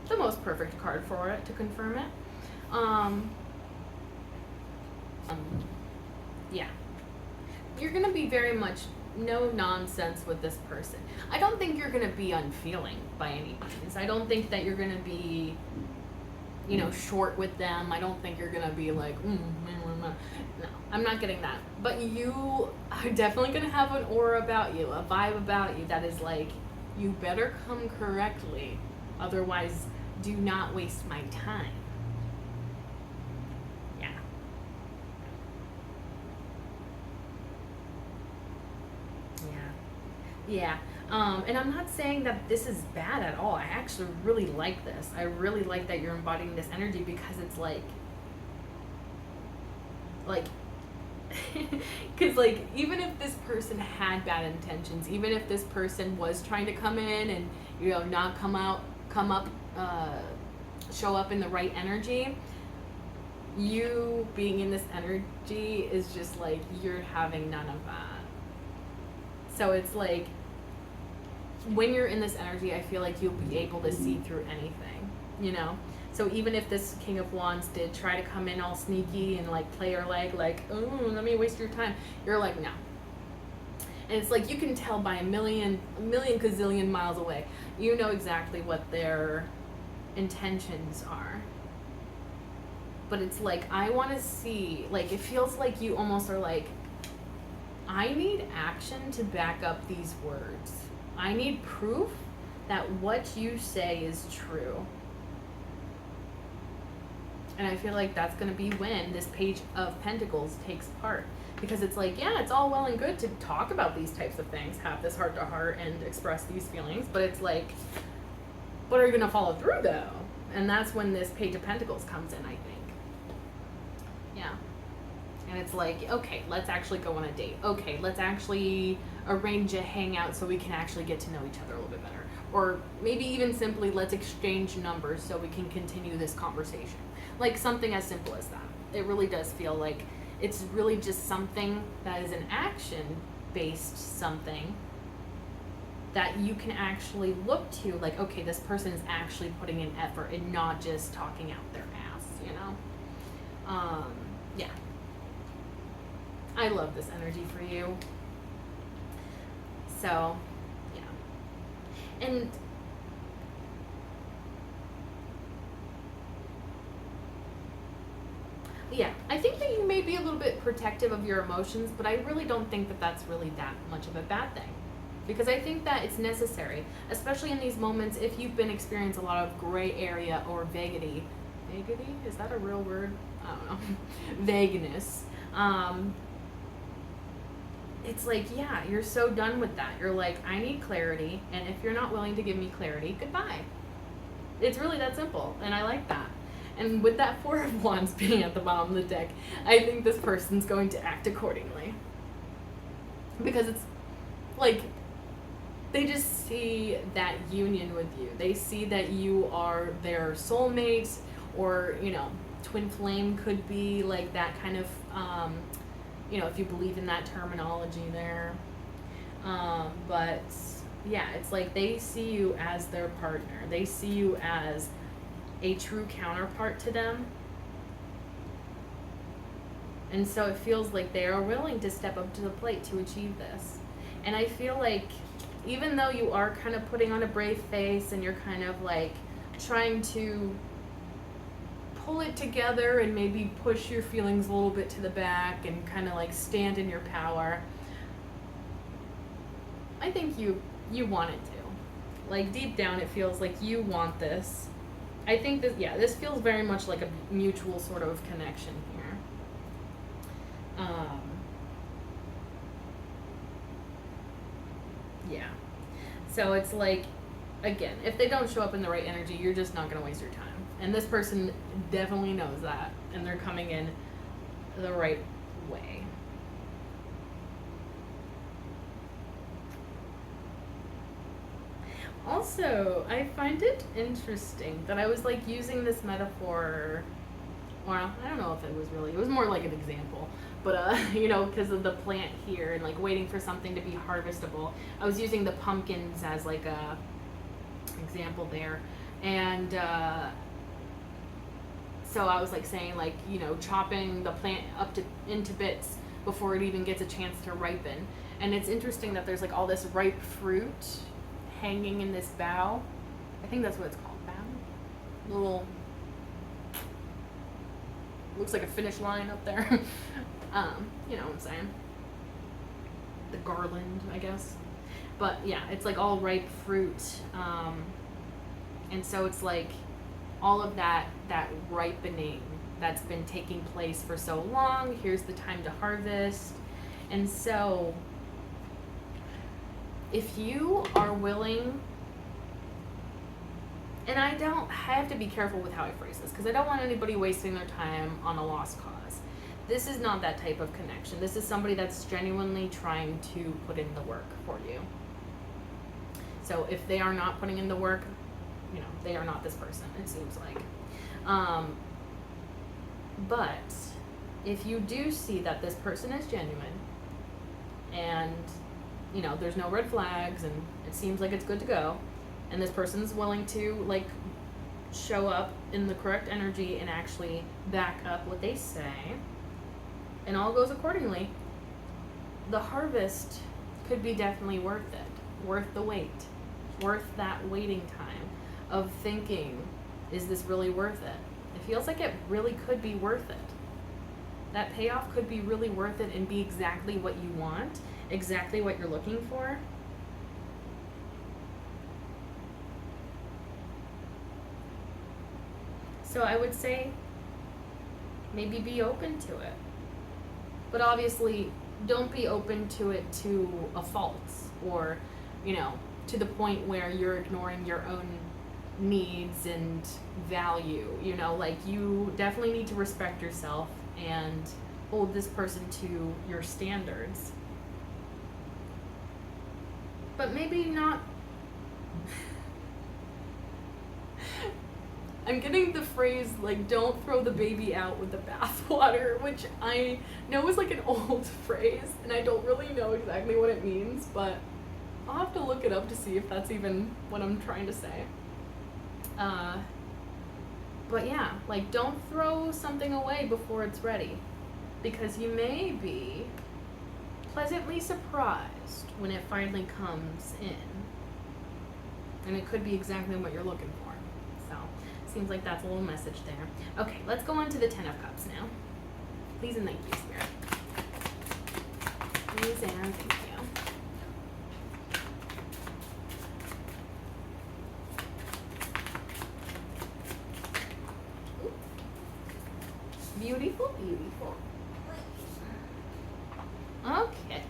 the most perfect card for it to confirm it. Yeah. You're going to be very much no nonsense with this person. I don't think you're going to be unfeeling by any means. I don't think that you're going to be, you know, short with them. I don't think you're going to be like, no, I'm not getting that. But you are definitely going to have an aura about you, a vibe about you that is like, you better come correctly. Otherwise, do not waste my time. Yeah. Yeah. And I'm not saying that this is bad at all. I actually really like this. I really like that you're embodying this energy, because it's like, because, like, even if this person had bad intentions, even if this person was trying to come in and, you know, not show up in the right energy, you being in this energy is just like, you're having none of that. So it's like, when you're in this energy, I feel like you'll be able to see through anything, you know? So even if this King of Wands did try to come in all sneaky and, like, play her leg, like, oh, let me waste your time, you're like, no. And it's like, you can tell by a million gazillion miles away. You know exactly what their intentions are. But it's like, I want to see, like, it feels like you almost are like, I need action to back up these words. I need proof that what you say is true. And I feel like that's going to be when this Page of Pentacles takes part. Because it's like, yeah, it's all well and good to talk about these types of things, have this heart to heart and express these feelings. But it's like, but are you going to follow through, though? And that's when this Page of Pentacles comes in, I think. Yeah. And it's like, okay, let's actually go on a date. Okay, let's actually arrange a hangout so we can actually get to know each other a little bit better. Or maybe even simply, let's exchange numbers so we can continue this conversation. Like, something as simple as that. It really does feel like it's really just something that is an action-based something that you can actually look to, like, okay, this person is actually putting in effort and not just talking out their ass, you know? Yeah. I love this energy for you. So, yeah. And yeah, I think that you may be a little bit protective of your emotions, but I really don't think that that's really that much of a bad thing. Because I think that it's necessary, especially in these moments, if you've been experiencing a lot of gray area or vaguity. Vaguity? Is that a real word? I don't know. Vagueness. It's like, yeah, you're so done with that. You're like, I need clarity, and if you're not willing to give me clarity, goodbye. It's really that simple, and I like that. And with that Four of Wands being at the bottom of the deck, I think this person's going to act accordingly. Because it's like, they just see that union with you. They see that you are their soulmate, or, you know, twin flame could be like that kind of, you know, if you believe in that terminology there. But yeah, it's like they see you as their partner. They see you as a true counterpart to them. And so it feels like they are willing to step up to the plate to achieve this. And I feel like even though you are kind of putting on a brave face and you're kind of like trying to pull it together and maybe push your feelings a little bit to the back and kind of like stand in your power, I think you want it to. Like deep down it feels like you want this. I think that, yeah, this feels very much like a mutual sort of connection here. Yeah. So it's like, again, if they don't show up in the right energy, you're just not going to waste your time. And this person definitely knows that, and they're coming in the right way. Also, I find it interesting that I was like using this metaphor, well, I don't know if it was more like an example, but you know, because of the plant here and like waiting for something to be harvestable. I was using the pumpkins as like a example there, and so I was like saying, like, you know, chopping the plant up into bits before it even gets a chance to ripen. And it's interesting that there's like all this ripe fruit hanging in this bough. I think that's what it's called, bough. Little, looks like a finish line up there. You know what I'm saying? The garland, I guess. But yeah, it's like all ripe fruit. And so it's like all of that ripening that's been taking place for so long. Here's the time to harvest. And so if you are willing, and I have to be careful with how I phrase this because I don't want anybody wasting their time on a lost cause. This is not that type of connection. This is somebody that's genuinely trying to put in the work for you. So if they are not putting in the work, you know, they are not this person, it seems like. But if you do see that this person is genuine and, you know, there's no red flags and it seems like it's good to go, and this person's willing to like show up in the correct energy and actually back up what they say, and all goes accordingly, the harvest could be definitely worth it, worth the wait, worth that waiting time of thinking, is this really worth it? It feels like it really could be worth it. That payoff could be really worth it and be exactly what you want, exactly what you're looking for. So I would say maybe be open to it. But obviously don't be open to it to a fault, or, you know, to the point where you're ignoring your own needs and value. You know, like you definitely need to respect yourself and hold this person to your standards. But maybe not. I'm getting the phrase, like, don't throw the baby out with the bathwater, which I know is like an old phrase, and I don't really know exactly what it means, but I'll have to look it up to see if that's even what I'm trying to say. But yeah, like, don't throw something away before it's ready, because you may be pleasantly surprised when it finally comes in, and it could be exactly what you're looking for. So seems like that's a little message there. Okay, let's go on to the 10 of Cups now. Please and thank you, Spirit. Please and thank you. Beautiful, beautiful. Okay,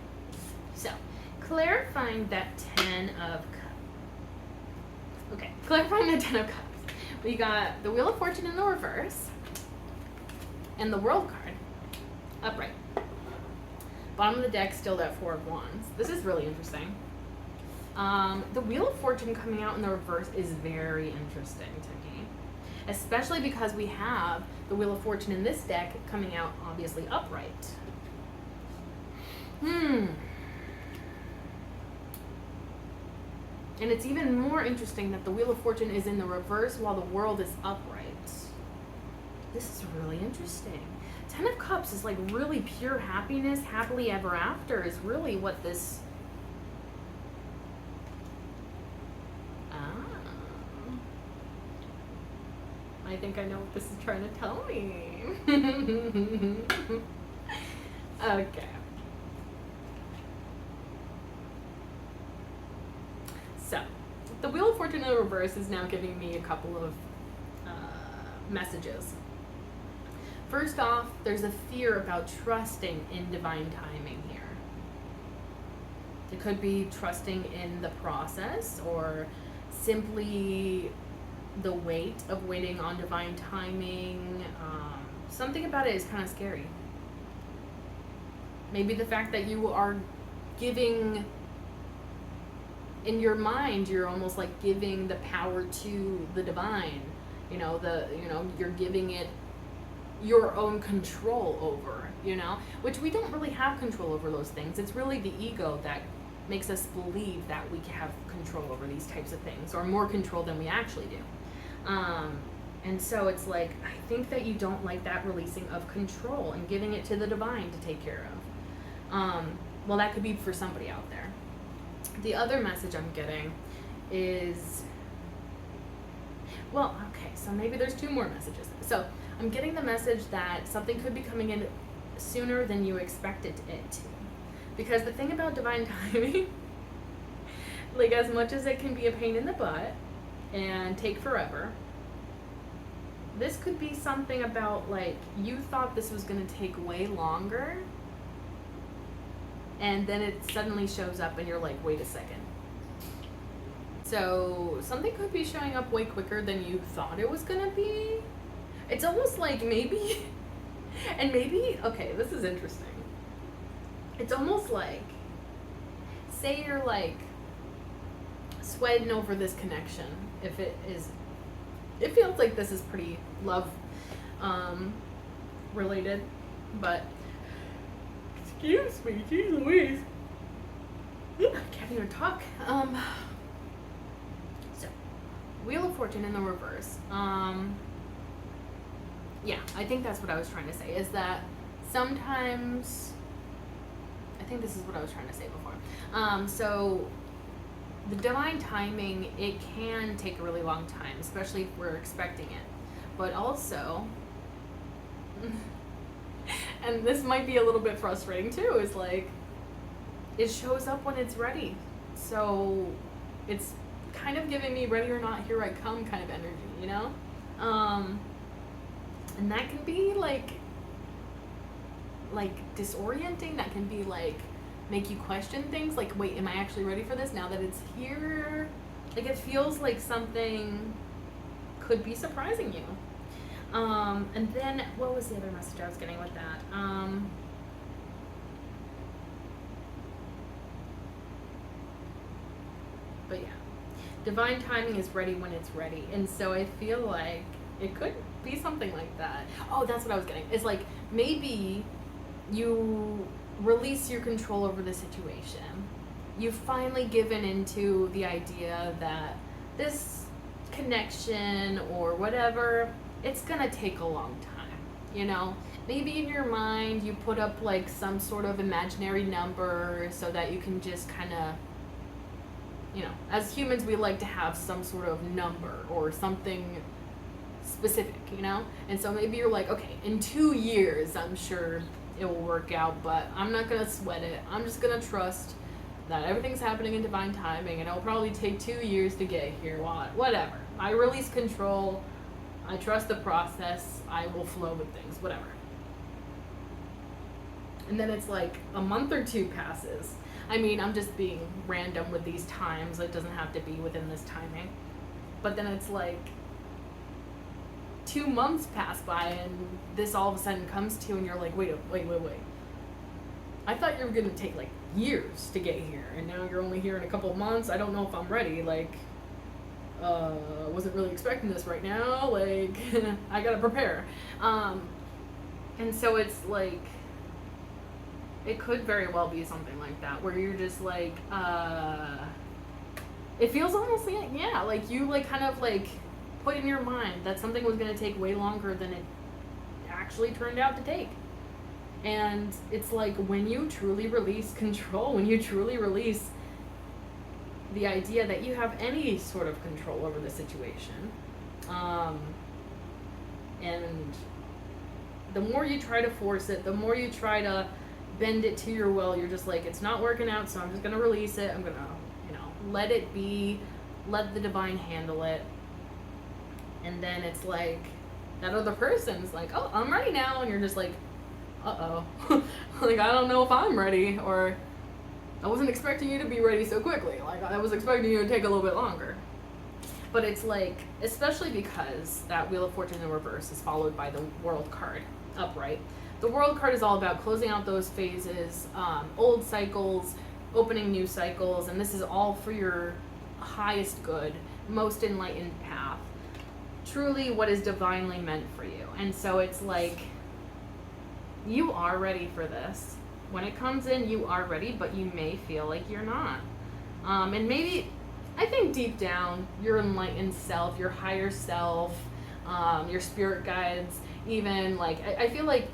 so clarifying that 10 of Cups. Okay, clarifying the 10 of Cups. We got the Wheel of Fortune in the reverse and the World card upright. Bottom of the deck, still that 4 of Wands. This is really interesting. The Wheel of Fortune coming out in the reverse is very interesting to me, especially because we have the Wheel of Fortune in this deck coming out obviously upright. And it's even more interesting that the Wheel of Fortune is in the reverse while the World is upright. This is really interesting. Ten of Cups is like really pure happiness, happily ever after is really what this... I think I know what this is trying to tell me. Okay. So, the Wheel of Fortune in the reverse is now giving me a couple of messages. First off, there's a fear about trusting in divine timing here. It could be trusting in the process, or simply the weight of waiting on divine timing. Something about it is kind of scary. Maybe the fact that you are giving, in your mind, you're almost like giving the power to the divine. You're giving it your own control over, which we don't really have control over those things. It's really the ego that makes us believe that we have control over these types of things, or more control than we actually do. And so it's like, I think that you don't like that releasing of control and giving it to the divine to take care of. Well, that could be for somebody out there. The other message I'm getting is, well, okay, so maybe there's two more messages. So I'm getting the message that something could be coming in sooner than you expected it to. Because the thing about divine timing, like, as much as it can be a pain in the butt and take forever, this could be something about, like, you thought this was going to take way longer, and then it suddenly shows up and you're like, wait a second. So something could be showing up way quicker than you thought it was going to be. It's almost like maybe, and maybe, okay, this is interesting. It's almost like, say you're like sweating over this connection. If it is, it feels like this is pretty love related, but excuse me, geez Louise, I can't even talk. So, Wheel of Fortune in the reverse. Yeah, I think that's what I was trying to say, is that sometimes, I think this is what I was trying to say before. So the divine timing, it can take a really long time, especially if we're expecting it. But also, and this might be a little bit frustrating too, is like, it shows up when it's ready. So it's kind of giving me ready or not, here I come kind of energy, And that can be like disorienting. That can be like, make you question things. Like, wait, am I actually ready for this now that it's here? Like, it feels like something could be surprising you. And then, what was the other message I was getting with that? But yeah, divine timing is ready when it's ready. And so I feel like it could be something like that. Oh, that's what I was getting. It's like, maybe you release your control over the situation. You've finally given into the idea that this connection or whatever, it's gonna take a long time, Maybe in your mind you put up like some sort of imaginary number so that you can just kind of, as humans we like to have some sort of number or something specific, And so maybe you're like, okay, in 2 years I'm sure it will work out, but I'm not gonna sweat it. I'm just gonna trust that everything's happening in divine timing, and it'll probably take 2 years to get here. Whatever. I release control. I trust the process. I will flow with things. Whatever. And then it's like a month or two passes. I mean, I'm just being random with these times. It doesn't have to be within this timing. But then it's like 2 months pass by and this all of a sudden comes to you and you're like, wait. I thought you were going to take like years to get here, and now you're only here in a couple of months. I don't know if I'm ready. Like, wasn't really expecting this right now. Like, I gotta prepare. And so it's like, it could very well be something like that, where you're just like, it feels almost like, yeah, like you like kind of like put in your mind that something was gonna take way longer than it actually turned out to take. And it's like, when you truly release control, when you truly release the idea that you have any sort of control over the situation, and the more you try to force it, the more you try to bend it to your will, you're just like, it's not working out, so I'm just gonna release it. I'm gonna, let it be, let the divine handle it. And then it's like, that other person's like, oh, I'm ready now, and you're just like, uh-oh. Like, I don't know if I'm ready, or I wasn't expecting you to be ready so quickly. Like, I was expecting you to take a little bit longer. But it's like, especially because that Wheel of Fortune in reverse is followed by the World card upright. The World card is all about closing out those phases, old cycles, opening new cycles, and this is all for your highest good, most enlightened path. Truly what is divinely meant for you. And so it's like, you are ready for this. When it comes in, you are ready, but you may feel like you're not. And maybe, I think deep down, your enlightened self, your higher self, your spirit guides, even, like, I feel like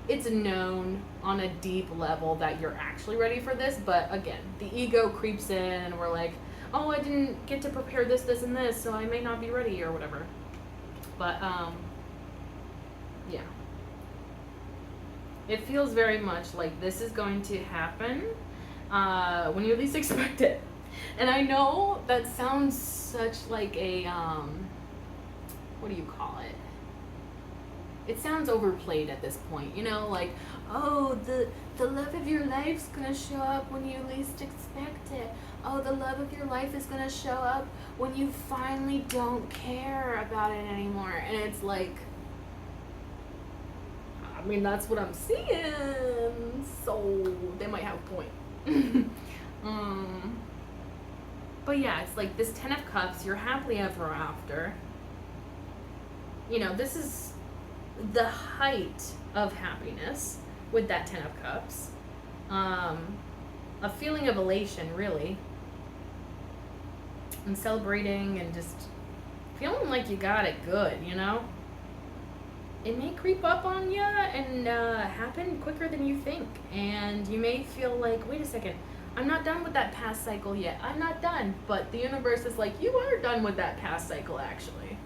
it's known on a deep level that you're actually ready for this, but again, the ego creeps in and we're like, oh, I didn't get to prepare this, this, and this, so I may not be ready or whatever. But, yeah. It feels very much like this is going to happen when you least expect it. And I know that sounds such like a, what do you call it? It sounds overplayed at this point, like, oh, the love of your life's gonna show up when you least expect it. Oh, the love of your life is gonna show up when you finally don't care about it anymore. And it's like, I mean, that's what I'm seeing, so they might have a point. But yeah, it's like this 10 of Cups, you're happily ever after. This is the height of happiness with that 10 of Cups. A feeling of elation, really. And celebrating and just feeling like you got it good, It may creep up on you and happen quicker than you think. And you may feel like, wait a second, I'm not done with that past cycle yet. I'm not done. But the universe is like, you are done with that past cycle, actually.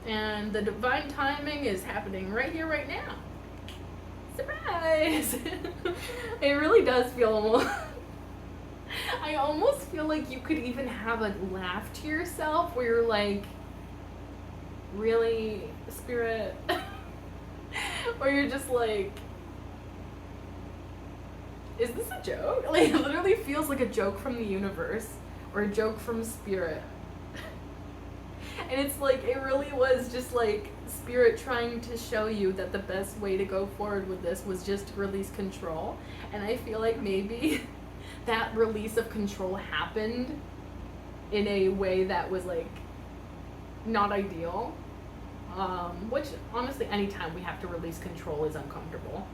And the divine timing is happening right here, right now. Surprise! It really does feel almost... I almost feel like you could even have a laugh to yourself where you're like, really, Spirit? Or you're just like, is this a joke? Like, it literally feels like a joke from the universe or a joke from Spirit. And it's like, it really was just like Spirit trying to show you that the best way to go forward with this was just to release control. And I feel like maybe that release of control happened in a way that was like not ideal. Which honestly, anytime we have to release control is uncomfortable.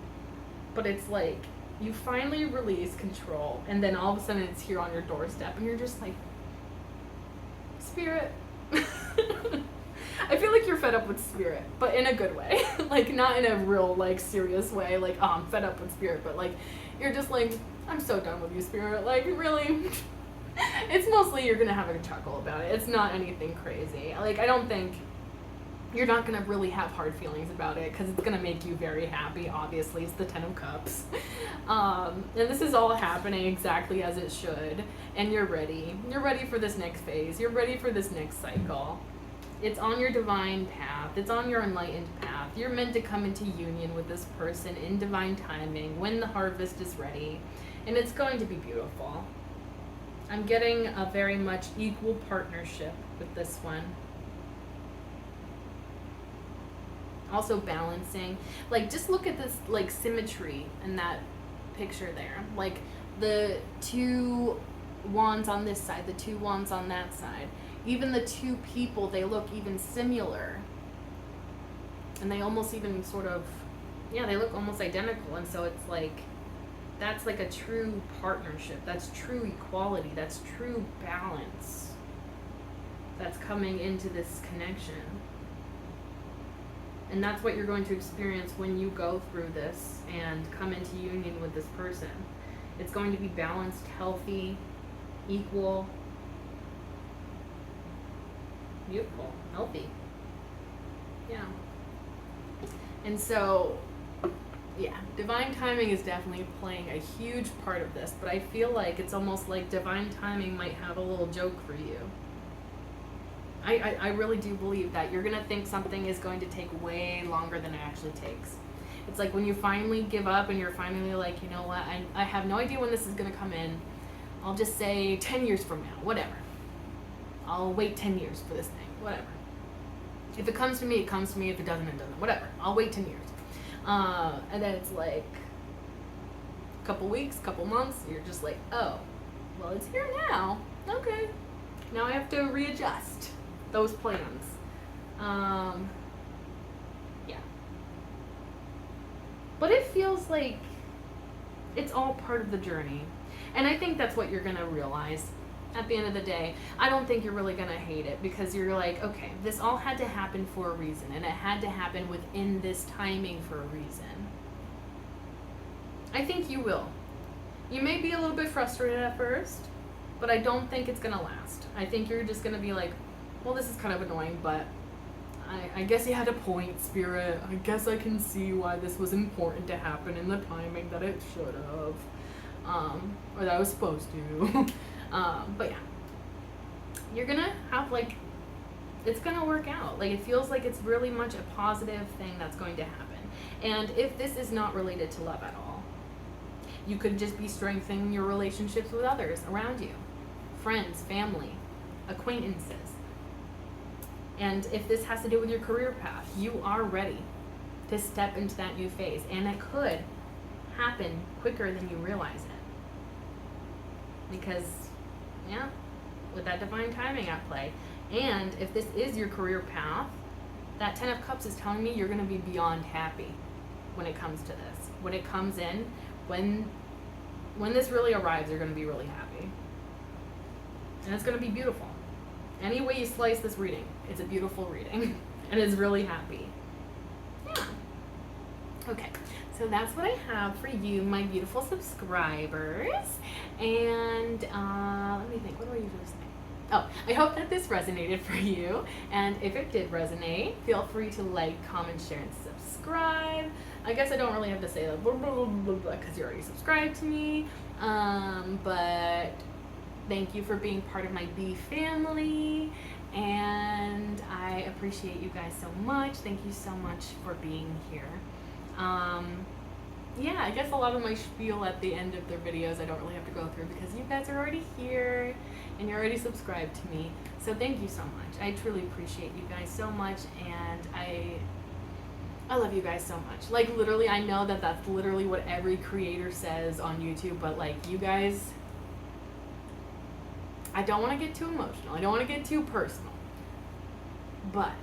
But it's like, you finally release control and then all of a sudden it's here on your doorstep and you're just like, Spirit. I feel like you're fed up with Spirit, but in a good way. Like, not in a real, like, serious way, like, oh, I'm fed up with Spirit, but, like, you're just like, I'm so done with you, Spirit. Like, really? It's mostly you're gonna have a chuckle about it. It's not anything crazy. Like, I don't think you're not gonna really have hard feelings about it because it's gonna make you very happy. Obviously, it's the 10 of Cups. And this is all happening exactly as it should. And you're ready. You're ready for this next phase. You're ready for this next cycle. It's on your divine path. It's on your enlightened path. You're meant to come into union with this person in divine timing when the harvest is ready. And it's going to be beautiful. I'm getting a very much equal partnership with this one. Also balancing. Like, just look at this, like, symmetry in that picture there. Like, the two wands on this side, the two wands on that side. Even the two people, they look even similar. And they almost even sort of, yeah, they look almost identical. And so it's like, that's like a true partnership. That's true equality. That's true balance that's coming into this connection. And that's what you're going to experience when you go through this and come into union with this person. It's going to be balanced, healthy, equal, beautiful, healthy. Yeah. And so, yeah, divine timing is definitely playing a huge part of this, but I feel like it's almost like divine timing might have a little joke for you. I really do believe that you're going to think something is going to take way longer than it actually takes. It's like when you finally give up and you're finally like, you know what, I have no idea when this is going to come in. I'll just say 10 years from now, whatever. I'll wait 10 years for this thing, whatever. If it comes to me, it comes to me. If it doesn't, it doesn't. Whatever. I'll wait 10 years. And then it's like a couple weeks, couple months, you're just like, oh, well, it's here now. Okay. Now I have to readjust those plans. Yeah. But it feels like it's all part of the journey. And I think that's what you're going to realize at the end of the day. I don't think you're really going to hate it, because you're like, okay, this all had to happen for a reason, and it had to happen within this timing for a reason. I think you will. You may be a little bit frustrated at first, but I don't think it's going to last. I think you're just going to be like, well, this is kind of annoying, but I guess you had a point, Spirit. I guess I can see why this was important to happen in the timing that it should have. Or that I was supposed to. But yeah, you're gonna have like, it's gonna work out. Like, it feels like it's really much a positive thing that's going to happen. And if this is not related to love at all, you could just be strengthening your relationships with others around you. Friends, family, acquaintances. And if this has to do with your career path, you are ready to step into that new phase. And it could happen quicker than you realize it. Because, yeah, with that divine timing at play. And if this is your career path, that 10 of Cups is telling me you're going to be beyond happy when it comes to this. When it comes in, when this really arrives, you're going to be really happy. And it's going to be beautiful. Any way you slice this reading, it's a beautiful reading. And it's really happy. Yeah. Okay. So that's what I have for you, my beautiful subscribers. And let me think, what do I usually say? Oh, I hope that this resonated for you. And if it did resonate, feel free to like, comment, share, and subscribe. I guess I don't really have to say that because you already subscribed to me. But thank you for being part of my bee family. And I appreciate you guys so much. Thank you so much for being here. Yeah, I guess a lot of my spiel at the end of their videos I don't really have to go through, because you guys are already here and you're already subscribed to me. So thank you so much. I truly appreciate you guys so much, and I love you guys so much. Like, literally, I know that that's literally what every creator says on YouTube, but like, you guys, I don't want to get too emotional. I don't want to get too personal. But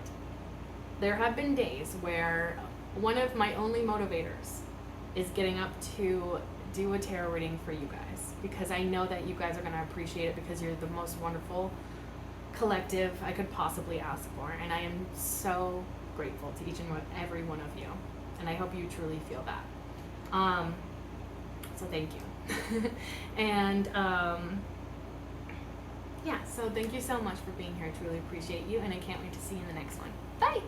there have been days where one of my only motivators is getting up to do a tarot reading for you guys, because I know that you guys are going to appreciate it, because you're the most wonderful collective I could possibly ask for, and I am so grateful to each and every one of you, and I hope you truly feel that. So thank you. And yeah, so thank you so much for being here. I truly appreciate you, and I can't wait to see you in the next one. Bye!